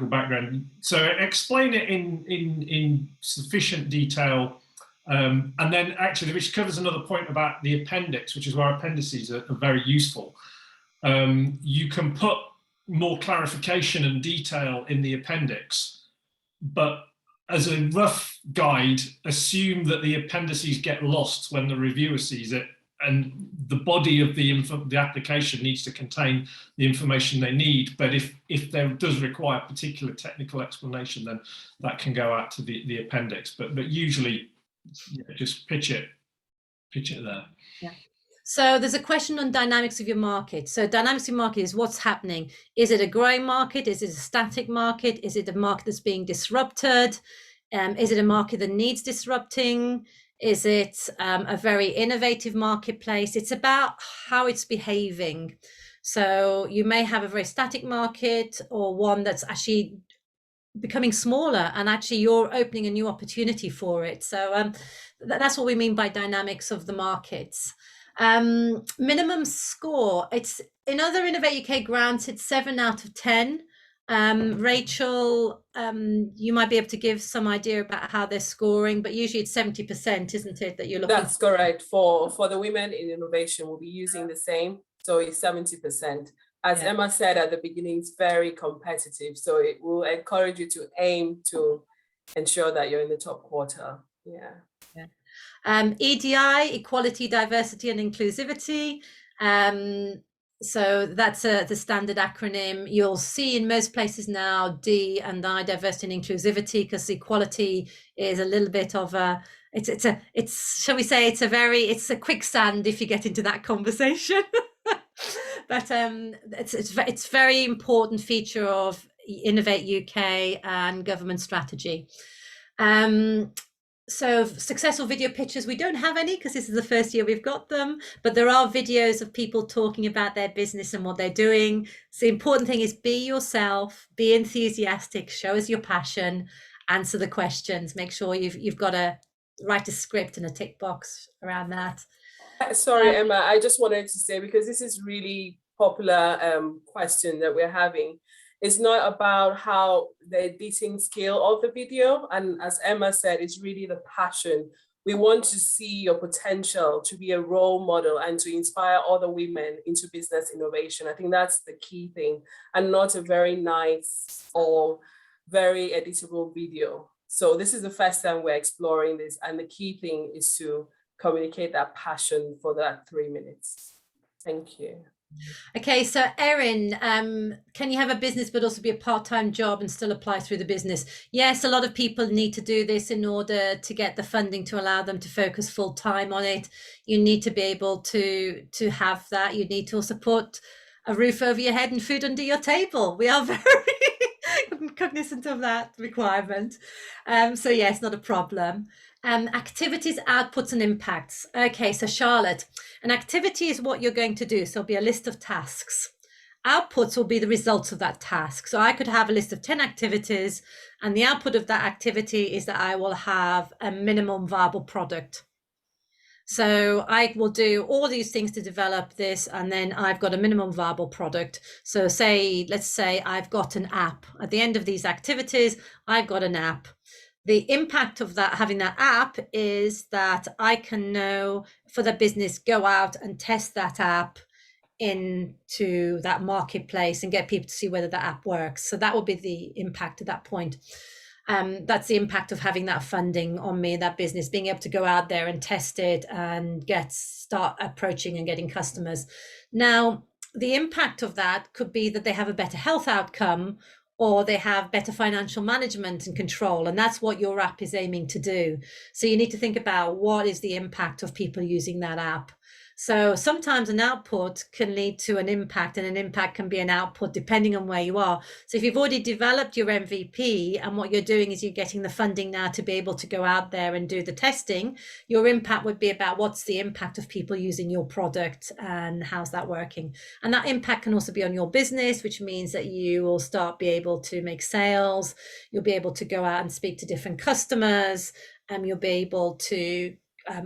background. So explain it in sufficient detail. And then actually, which covers another point about the appendix, which is where appendices are very useful. You can put more clarification and detail in the appendix, but as a rough guide, assume that the appendices get lost when the reviewer sees it, and the body of the application needs to contain the information they need. But if there does require particular technical explanation, then that can go out to the appendix. But usually, just pitch it there. Yeah. So there's a question on dynamics of your market. So dynamics of your market is what's happening. Is it a growing market? Is it a static market? Is it a market that's being disrupted? Is it a market that needs disrupting? Is it a very innovative marketplace? It's about how it's behaving. So you may have a very static market or one that's actually becoming smaller, and actually you're opening a new opportunity for it. So that's what we mean by dynamics of the markets. Minimum score, it's in other Innovate UK grants, it's 7 out of 10. Rachel, you might be able to give some idea about how they're scoring, but usually it's 70%, isn't it, that you're looking? That's correct. For the women in innovation, we'll be using the same. So it's 70%. As Emma said at the beginning, it's very competitive. So it will encourage you to aim to ensure that you're in the top quarter. EDI, equality, diversity, and inclusivity. So that's the standard acronym. You'll see in most places now D and I, diversity and inclusivity, because equality is a little bit of a, it's shall we say, it's a quicksand if you get into that conversation. But it's very important feature of Innovate UK and government strategy. So successful video pitches, we don't have any because this is the first year we've got them, but there are videos of people talking about their business and what they're doing. So the important thing is be yourself, be enthusiastic, show us your passion, answer the questions, make sure you've got to write a script and a tick box around that. Sorry, Emma, I just wanted to say, because this is really popular question that we're having. It's not about how the editing skill of the video. And as Emma said, it's really the passion. We want to see your potential to be a role model and to inspire other women into business innovation. I think that's the key thing, and not a very nice or very editable video. So this is the first time we're exploring this. And the key thing is to communicate that passion for that 3 minutes. Thank you. Okay, so Erin, can you have a business but also be a part-time job and still apply through the business? Yes, a lot of people need to do this in order to get the funding to allow them to focus full-time on it. You need to be able to have that. You need to support a roof over your head and food under your table. We are very cognizant of that requirement. So yes, not a problem. Activities, outputs, and impacts. Okay, so Charlotte, an activity is what you're going to do. So it'll be a list of tasks. Outputs will be the results of that task. So I could have a list of 10 activities, and the output of that activity is that I will have a minimum viable product. So I will do all these things to develop this, and then I've got a minimum viable product. So let's say I've got an app. At the end of these activities, I've got an app. The impact of that, having that app, is that I can know for the business, go out and test that app into that marketplace and get people to see whether that app works. So that will be the impact at that point. That's the impact of having that funding on me, that business, being able to go out there and test it and start approaching and getting customers. Now, the impact of that could be that they have a better health outcome, or they have better financial management and control. And that's what your app is aiming to do. So you need to think about what is the impact of people using that app. So sometimes an output can lead to an impact, and an impact can be an output depending on where you are. So if you've already developed your MVP and what you're doing is you're getting the funding now to be able to go out there and do the testing, your impact would be about what's the impact of people using your product and how's that working. And that impact can also be on your business, which means that you will be able to make sales, you'll be able to go out and speak to different customers, and you'll be able to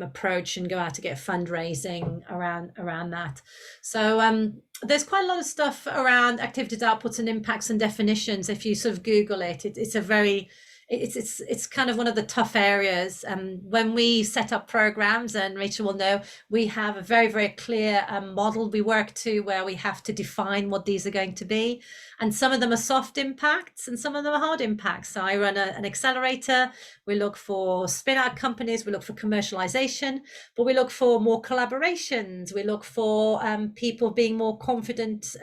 approach and go out to get fundraising around that. So there's quite a lot of stuff around activities, outputs, and impacts and definitions. If you sort of Google it, it's a very it's kind of one of the tough areas. When we set up programs, and Rachel will know, we have a very, very clear model we work to, where we have to define what these are going to be. And some of them are soft impacts and some of them are hard impacts. So I run an accelerator. We look for spin-out companies, we look for commercialization, but we look for more collaborations. We look for people being more confident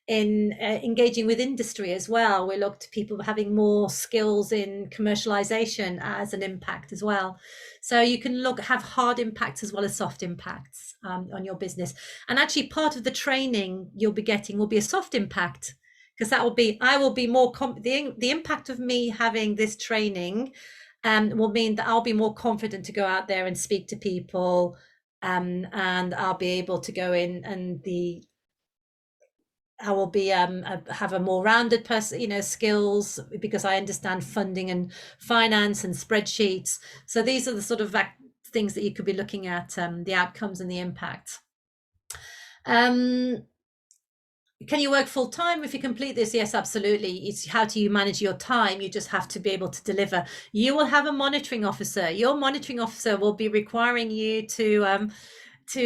in engaging with industry as well. We look to people having more skills in commercialization as an impact as well. So you can have hard impacts as well as soft impacts on your business. And actually part of the training you'll be getting will be a soft impact, because I will be more, the impact of me having this training will mean that I'll be more confident to go out there and speak to people, and I'll be able to go in, and I will be have a more rounded person, skills, because I understand funding and finance and spreadsheets. So these are the sort of things that you could be looking at, the outcomes and the impact. Can you work full time if you complete this? Yes, absolutely. It's how do you manage your time? You just have to be able to deliver. You will have a monitoring officer. Your monitoring officer will be requiring you to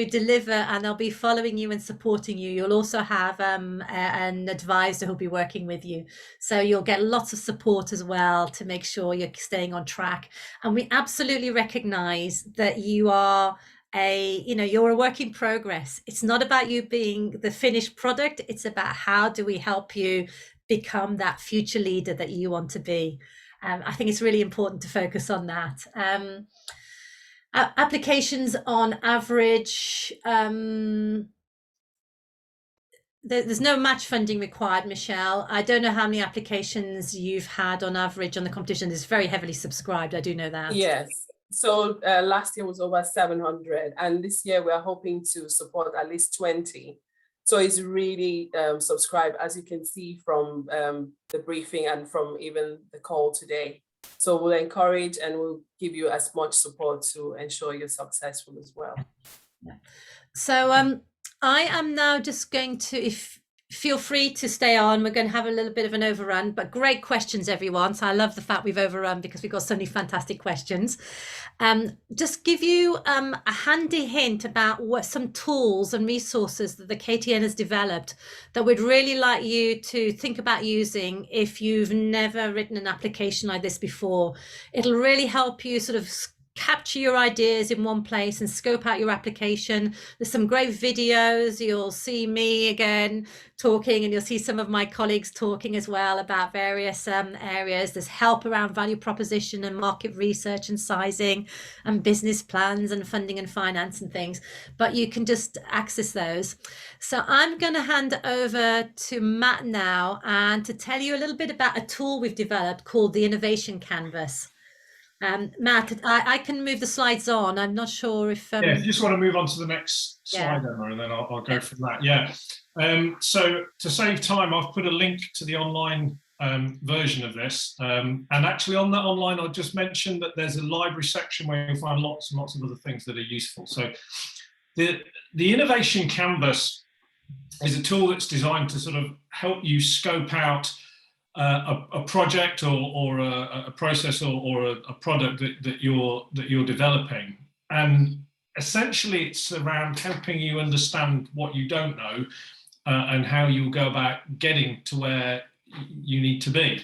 deliver, and they'll be following you and supporting you. You'll also have an advisor who'll be working with you. So you'll get lots of support as well to make sure you're staying on track. And we absolutely recognize that you are you're a work in progress. It's not about you being the finished product. It's about how do we help you become that future leader that you want to be. I think it's really important to focus on that. Applications on average, there's no match funding required, Michelle. I don't know how many applications you've had on average on the competition. It's very heavily subscribed. I do know that. Yes. So last year was over 700, and this year we are hoping to support at least 20. So it's really subscribed, as you can see from the briefing and from even the call today. So we'll encourage and we'll give you as much support to ensure you're successful as well. Yeah. So I am now just going to, feel free to stay on. We're going to have a little bit of an overrun, but great questions, everyone. So I love the fact we've overrun because we've got so many fantastic questions. Just give you a handy hint about what some tools and resources that the KTN has developed that we'd really like you to think about using if you've never written an application like this before. It'll really help you sort of capture your ideas in one place and scope out your application. There's some great videos. You'll see me again talking, and you'll see some of my colleagues talking as well about various areas. There's help around value proposition and market research and sizing and business plans and funding and finance and things, but you can just access those. So I'm going to hand over to Matt now and to tell you a little bit about a tool we've developed called the Innovation Canvas. Matt, I can move the slides on. I'm not sure if... if you just want to move on to the next slide, Emma, and then I'll go from that. Yeah. So to save time, I've put a link to the online version of this. And actually on that online, I'll just mention that there's a library section where you'll find lots and lots of other things that are useful. So the Innovation Canvas is a tool that's designed to sort of help you scope out a project or a process or a product that you're developing, and essentially it's around helping you understand what you don't know and how you'll go about getting to where you need to be.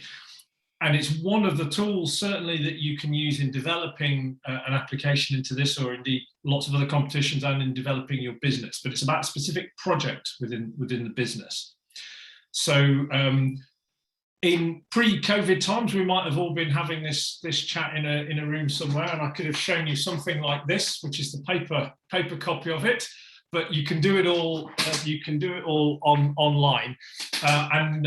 And it's one of the tools certainly that you can use in developing an application into this, or indeed lots of other competitions, and in developing your business. But it's about a specific project within the business. So in pre-COVID times, we might have all been having this chat in a room somewhere, and I could have shown you something like this, which is the paper copy of it. But you can do it all. You can do it all online, and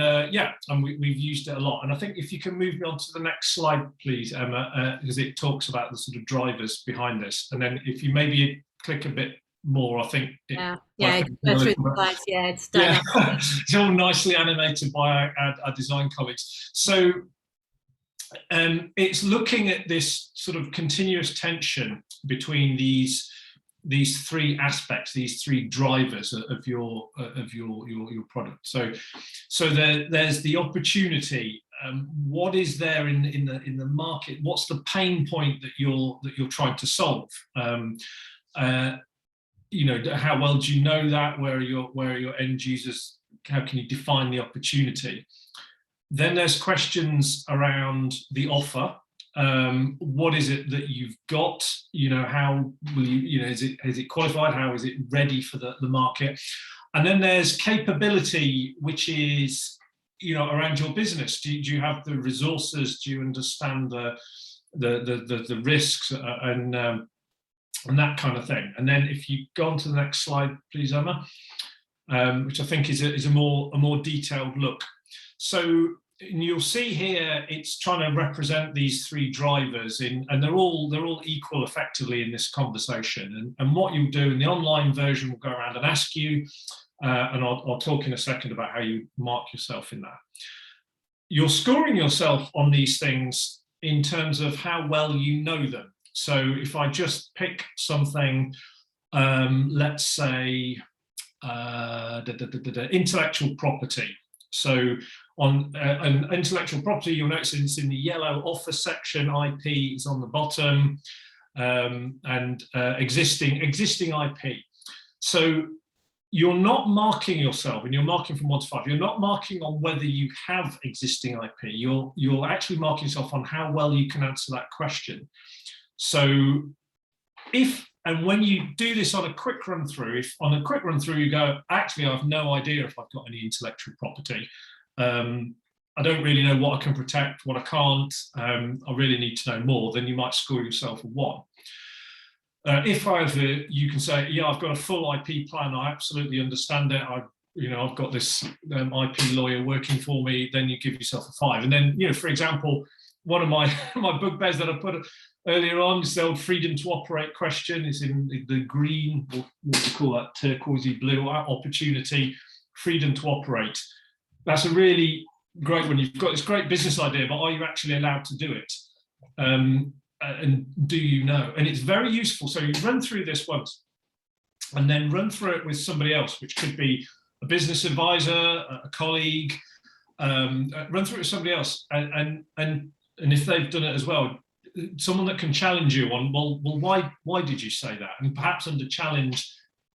we've used it a lot. And I think if you can move me on to the next slide, please, Emma, because it talks about the sort of drivers behind this. And then if you maybe click a bit more, I think. Go through the slides. Yeah, it's done. Yeah. It's all nicely animated by our design colleagues. So it's looking at this sort of continuous tension between these three aspects, these three drivers of your product. So there's the opportunity what is there in the market? What's the pain point that you're trying to solve? You know, how well do you know that? Where are your end users? How can you define the opportunity? Then there's questions around the offer. What is it that you've got? You know, how will you know, is it qualified? How is it ready for the market? And then there's capability, which is, you know, around your business. Do you have the resources? Do you understand the risks and that kind of thing? And then if you go on to the next slide, please, Emma, which I think is a more detailed look. So you'll see here, it's trying to represent these three drivers and they're all equal effectively in this conversation. And what you'll do in the online version, will go around and ask you, and I'll talk in a second about how you mark yourself in that. You're scoring yourself on these things in terms of how well you know them. So if I just pick something, let's say intellectual property. So on an intellectual property, you'll notice it's in the yellow offer section. IP is on the bottom, and existing IP. So you're not marking yourself, and you're marking from 1 to 5. You're not marking on whether you have existing IP. You're actually marking yourself on how well you can answer that question. So if and when you do this on a quick run through, if on a quick run through you go, actually, I have no idea if I've got any intellectual property. I don't really know what I can protect, what I can't. I really need to know more. Then you might score yourself a 1. If however you can say, yeah, I've got a full IP plan, I absolutely understand it. I've got this IP lawyer working for me. Then you give yourself a 5. And then, you know, for example, one of my bugbears that I put earlier on is the old freedom to operate question. Is in the green, what do you call that, turquoisey blue, opportunity, freedom to operate. That's a really great one. You've got this great business idea, but are you actually allowed to do it? And do you know? And it's very useful. So you run through this once and then run through it with somebody else, which could be a business advisor, a colleague, run through it with somebody else. And if they've done it as well, someone that can challenge you on, well, why did you say that? And perhaps under challenge,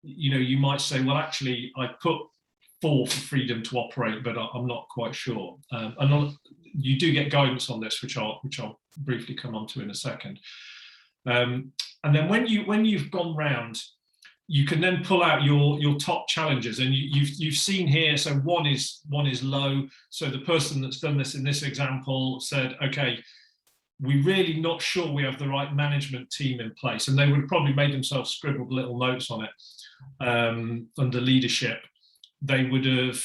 you know, you might say, well, actually, I put 4 for freedom to operate, but I'm not quite sure. You do get guidance on this, which I'll briefly come on to in a second. And then when you've gone round, you can then pull out your top challenges, and you've seen here. So one is low. So the person that's done this in this example said, okay, we're really not sure we have the right management team in place, and they would have probably made themselves scribbled little notes on it under leadership. They would have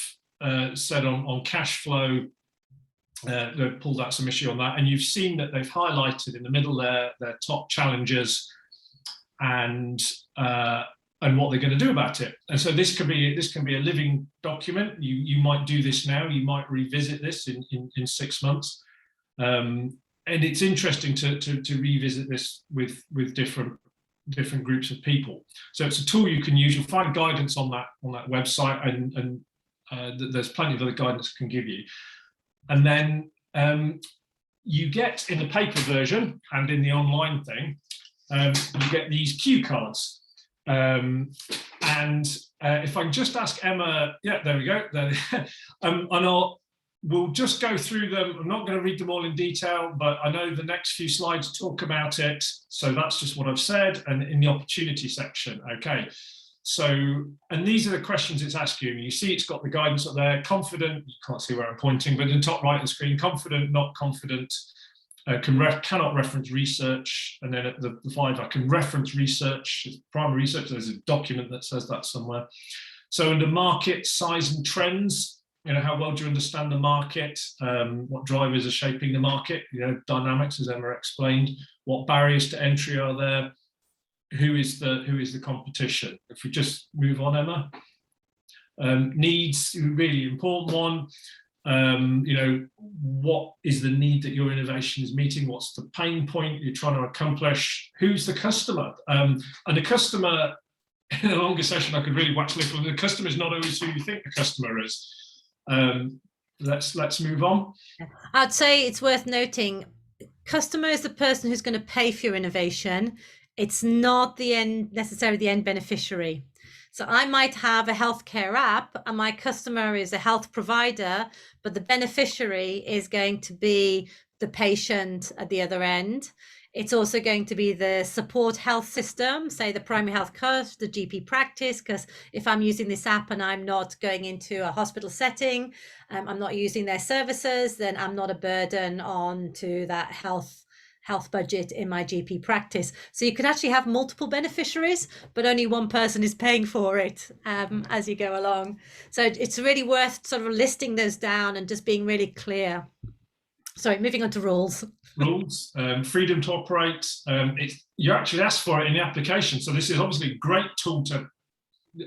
said on cash flow, they pulled out some issue on that, and you've seen that they've highlighted in the middle their top challenges and what they're going to do about it. And so this can be a living document. You might do this now. You might revisit this in 6 months, and it's interesting to revisit this with different groups of people. So it's a tool you can use. You'll find guidance on that website, and there's plenty of other guidance it can give you. And then you get in the paper version and in the online thing, you get these cue cards. And if I can just ask Emma, yeah, there we go. And we'll just go through them. I'm not going to read them all in detail, but I know the next few slides talk about it. So that's just what I've said. And in the opportunity section, okay. So, and these are the questions it's asking. You see it's got the guidance up there. Confident, you can't see where I'm pointing, but in the top right of the screen, confident, not confident, cannot reference research. And then at the 5, I can reference research, primary research. There's a document that says that somewhere. So under market, size and trends, you know, how well do you understand the market? What drivers are shaping the market? You know, dynamics, as Emma explained. What barriers to entry are there? Who is the competition? If we just move on, Emma. Needs, really important one. You know, what is the need that your innovation is meeting? What's the pain point you're trying to accomplish? Who's the customer? And the customer, in a longer session, I could really wax little. The customer is not always who you think the customer is. let's move on. I'd say it's worth noting, customer is the person who's going to pay for your innovation. It's not necessarily the end beneficiary. So I might have a healthcare app and my customer is a health provider, but the beneficiary is going to be the patient at the other end. It's also going to be the support health system, say the primary health care, the GP practice, because if I'm using this app and I'm not going into a hospital setting, I'm not using their services, then I'm not a burden on to that health budget in my GP practice. So you can actually have multiple beneficiaries, but only one person is paying for it as you go along. So it's really worth sort of listing those down and just being really clear. Sorry, moving on to rules. Rules, freedom to operate. You actually ask for it in the application. So this is obviously a great tool to,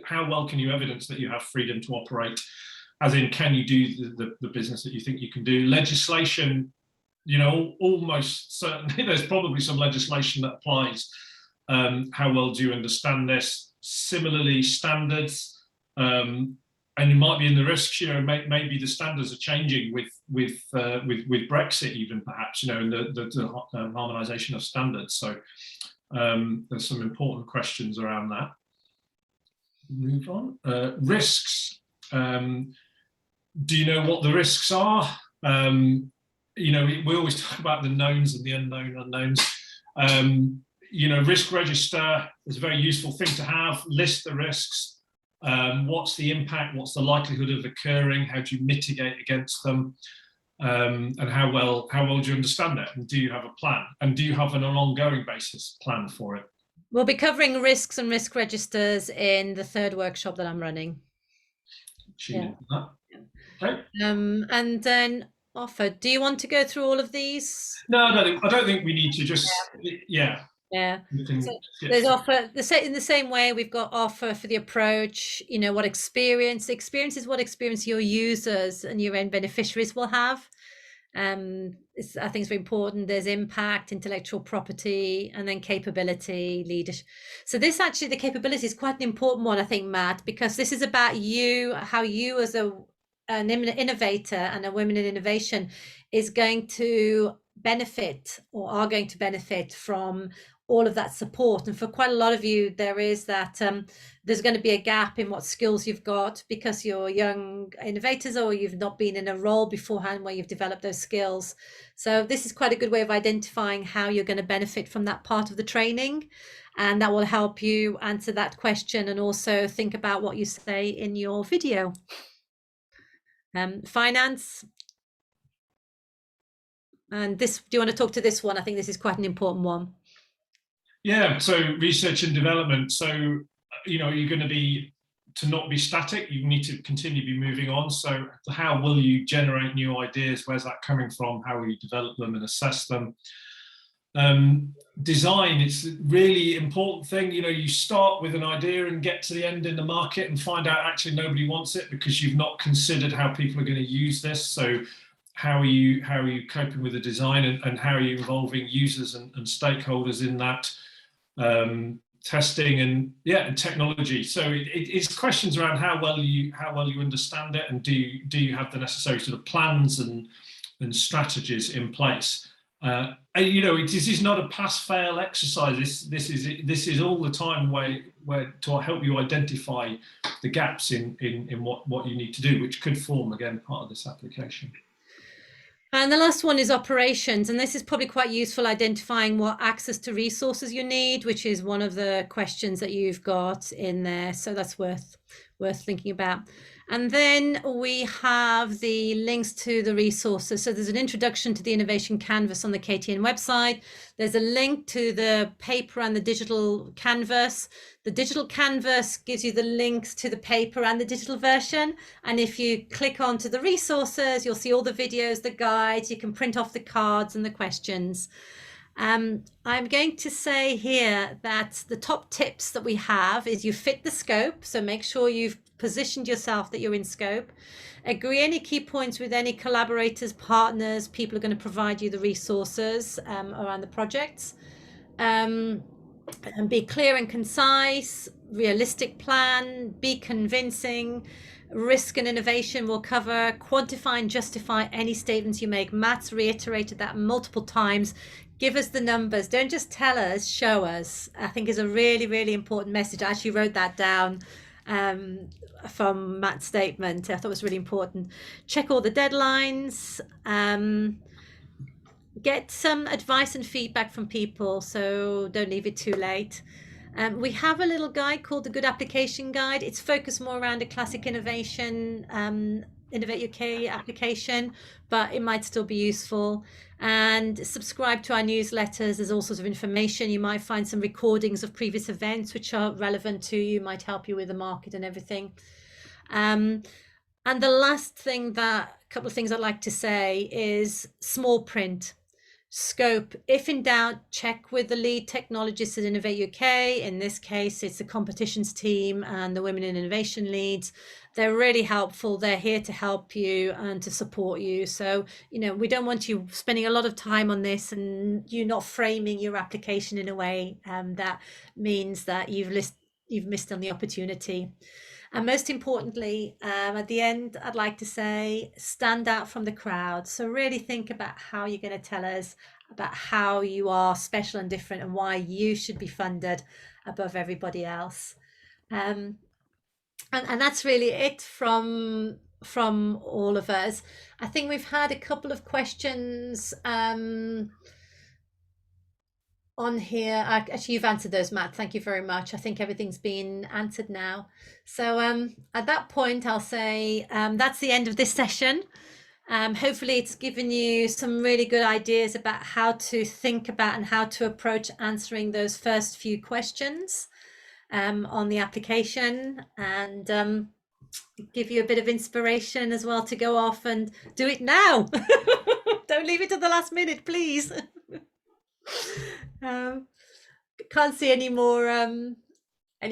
how well can you evidence that you have freedom to operate? As in, can you do the business that you think you can do? Legislation, you know, almost certainly there's probably some legislation that applies. How well do you understand this? Similarly, standards, and you might be in the risks. You know, maybe the standards are changing with Brexit, even perhaps. You know, and the harmonisation of standards. So there's some important questions around that. Move on. Risks. Do you know what the risks are? You know, we always talk about the knowns and the unknown unknowns. You know, risk register is a very useful thing to have. List the risks. What's the impact? What's the likelihood of occurring? How do you mitigate against them? And how well do you understand it? And do you have a plan? And do you have an ongoing basis plan for it? We'll be covering risks and risk registers in the third workshop that I'm running. Yeah. Okay. And then offer. Do you want to go through all of these? No, I don't think we need to. Just yeah. So there's offer in the same way we've got offer for the approach. You know, what experience? The experience is what experience your users and your end beneficiaries will have. I think it's very important. There's impact, intellectual property, and then capability, leadership. So this actually, the capability is quite an important one, I think, Matt, because this is about you, how you as an innovator and a woman in innovation is going to benefit or are going to benefit from all of that support. And for quite a lot of you, there is that there's going to be a gap in what skills you've got because you're young innovators or you've not been in a role beforehand where you've developed those skills. So this is quite a good way of identifying how you're going to benefit from that part of the training. And that will help you answer that question and also think about what you say in your video. Finance. And this, do you want to talk to this one? I think this is quite an important one. Yeah, so research and development. So, you know, you're going to not be static, you need to continue to be moving on. So how will you generate new ideas? Where's that coming from? How will you develop them and assess them? Design, it's a really important thing. You know, you start with an idea and get to the end in the market and find out actually nobody wants it because you've not considered how people are going to use this. So how are you coping with the design and how are you involving users and stakeholders in that? Testing and technology. So it's questions around how well you understand it, and do you have the necessary sort of plans and strategies in place. And, you know, this is not a pass-fail exercise. This is all the time where to help you identify the gaps in what you need to do, which could form again part of this application. And the last one is operations, and this is probably quite useful, identifying what access to resources you need, which is one of the questions that you've got in there. So that's worth thinking about. And then we have the links to the resources. So there's an introduction to the innovation canvas on the KTN website. There's a link to the paper and the digital canvas. The digital canvas gives you the links to the paper and the digital version. And if you click onto the resources, you'll see all the videos, the guides, you can print off the cards and the questions. I'm going to say here that the top tips that we have is you fit the scope. So make sure you've positioned yourself that you're in scope. Agree any key points with any collaborators, partners, people are going to provide you the resources around the projects. And be clear and concise, realistic plan, be convincing, Risk and innovation will cover quantify and justify any statements you make. Matt's reiterated that multiple times. Give us the numbers. Don't just tell us, show us. I think is a really, really important message. I actually wrote that down from Matt's statement. I thought it was really important. Check all the deadlines. Get some advice and feedback from people, so don't leave it too late. We have a little guide called the Good Application Guide. It's focused more around a classic innovation, Innovate UK application, but it might still be useful. And subscribe to our newsletters. There's all sorts of information. You might find some recordings of previous events which are relevant to you, might help you with the market and everything. And the last thing couple of things I'd like to say is small print. Scope. If in doubt, check with the lead technologists at Innovate UK. In this case, it's the competitions team and the Women in Innovation leads. They're really helpful. They're here to help you and to support you. So, we don't want you spending a lot of time on this and you not framing your application in a way that means that you've missed on the opportunity. And most importantly, at the end, I'd like to say, stand out from the crowd. So really think about how you're going to tell us about how you are special and different and why you should be funded above everybody else. And that's really it from all of us. I think we've had a couple of questions on here. Actually, you've answered those, Matt. Thank you very much. I think everything's been answered now. So at that point, I'll say that's the end of this session. Hopefully it's given you some really good ideas about how to think about and how to approach answering those first few questions on the application, and give you a bit of inspiration as well to go off and do it now. Don't leave it to the last minute, please. Can't see any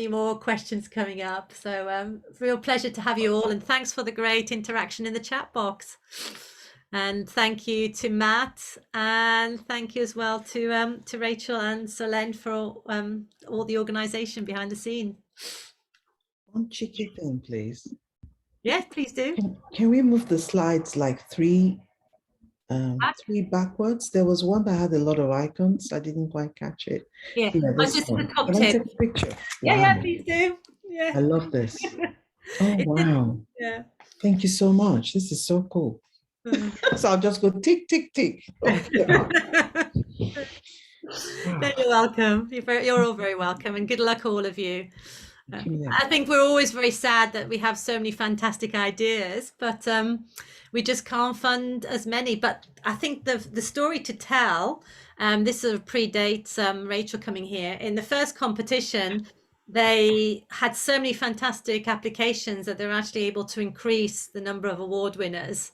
more questions coming up, so real pleasure to have you all, and thanks for the great interaction in the chat box, and thank you to Matt, and thank you as well to Rachel and Solène for all the organization behind the scene. One cheeky thing, please. Yes, please do. Can we move the slides like three backwards? There was one that had a lot of icons. I didn't quite catch it. Yeah, this just one. the top Can I tip. take a picture? Yeah, Wow. please do. Yeah, I love this. Oh, wow. Yeah. Thank you so much. This is so cool. So I'll just go tick, tick, tick. Oh, yeah. No, you're welcome. You're all very welcome, and good luck, all of you. I think we're always very sad that we have so many fantastic ideas, but we just can't fund as many. But I think the story to tell, this sort of predates Rachel coming here. In the first competition, they had so many fantastic applications that they're actually able to increase the number of award winners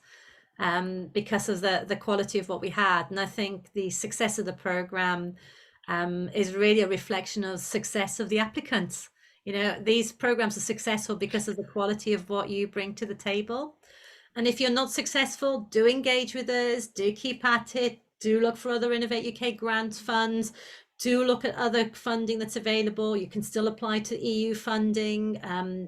because of the quality of what we had. And I think the success of the program is really a reflection of success of the applicants. These programs are successful because of the quality of what you bring to the table. And if you're not successful, do engage with us, do keep at it, do look for other Innovate UK grant funds, do look at other funding that's available. You can still apply to EU funding.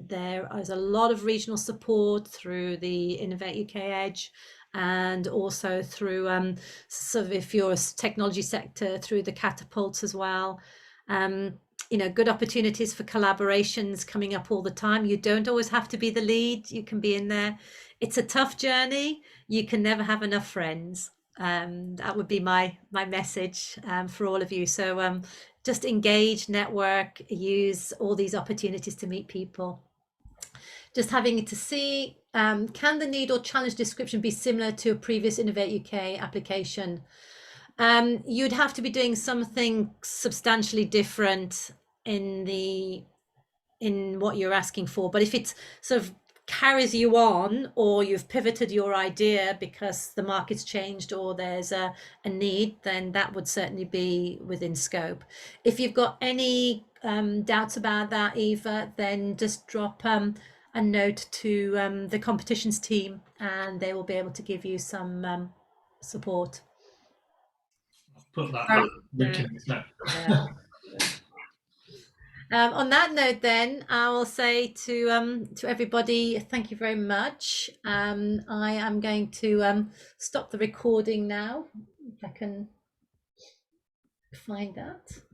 There is a lot of regional support through the Innovate UK Edge, and also through sort of, if you're a technology sector, through the catapults as well. Good opportunities for collaborations coming up all the time. You don't always have to be the lead. You can be in there. It's a tough journey. You can never have enough friends. That would be my message for all of you. So just engage, network, use all these opportunities to meet people. Just having to see, can the need or challenge description be similar to a previous Innovate UK application? You'd have to be doing something substantially different in what you're asking for. But if it's sort of carries you on, or you've pivoted your idea because the market's changed or there's a need, then that would certainly be within scope. If you've got any doubts about that, Eva, then just drop a note to the competitions team, and they will be able to give you some support. Put that link in the chat. On that note, then I will say to everybody, thank you very much. I am going to stop the recording now. If I can find that.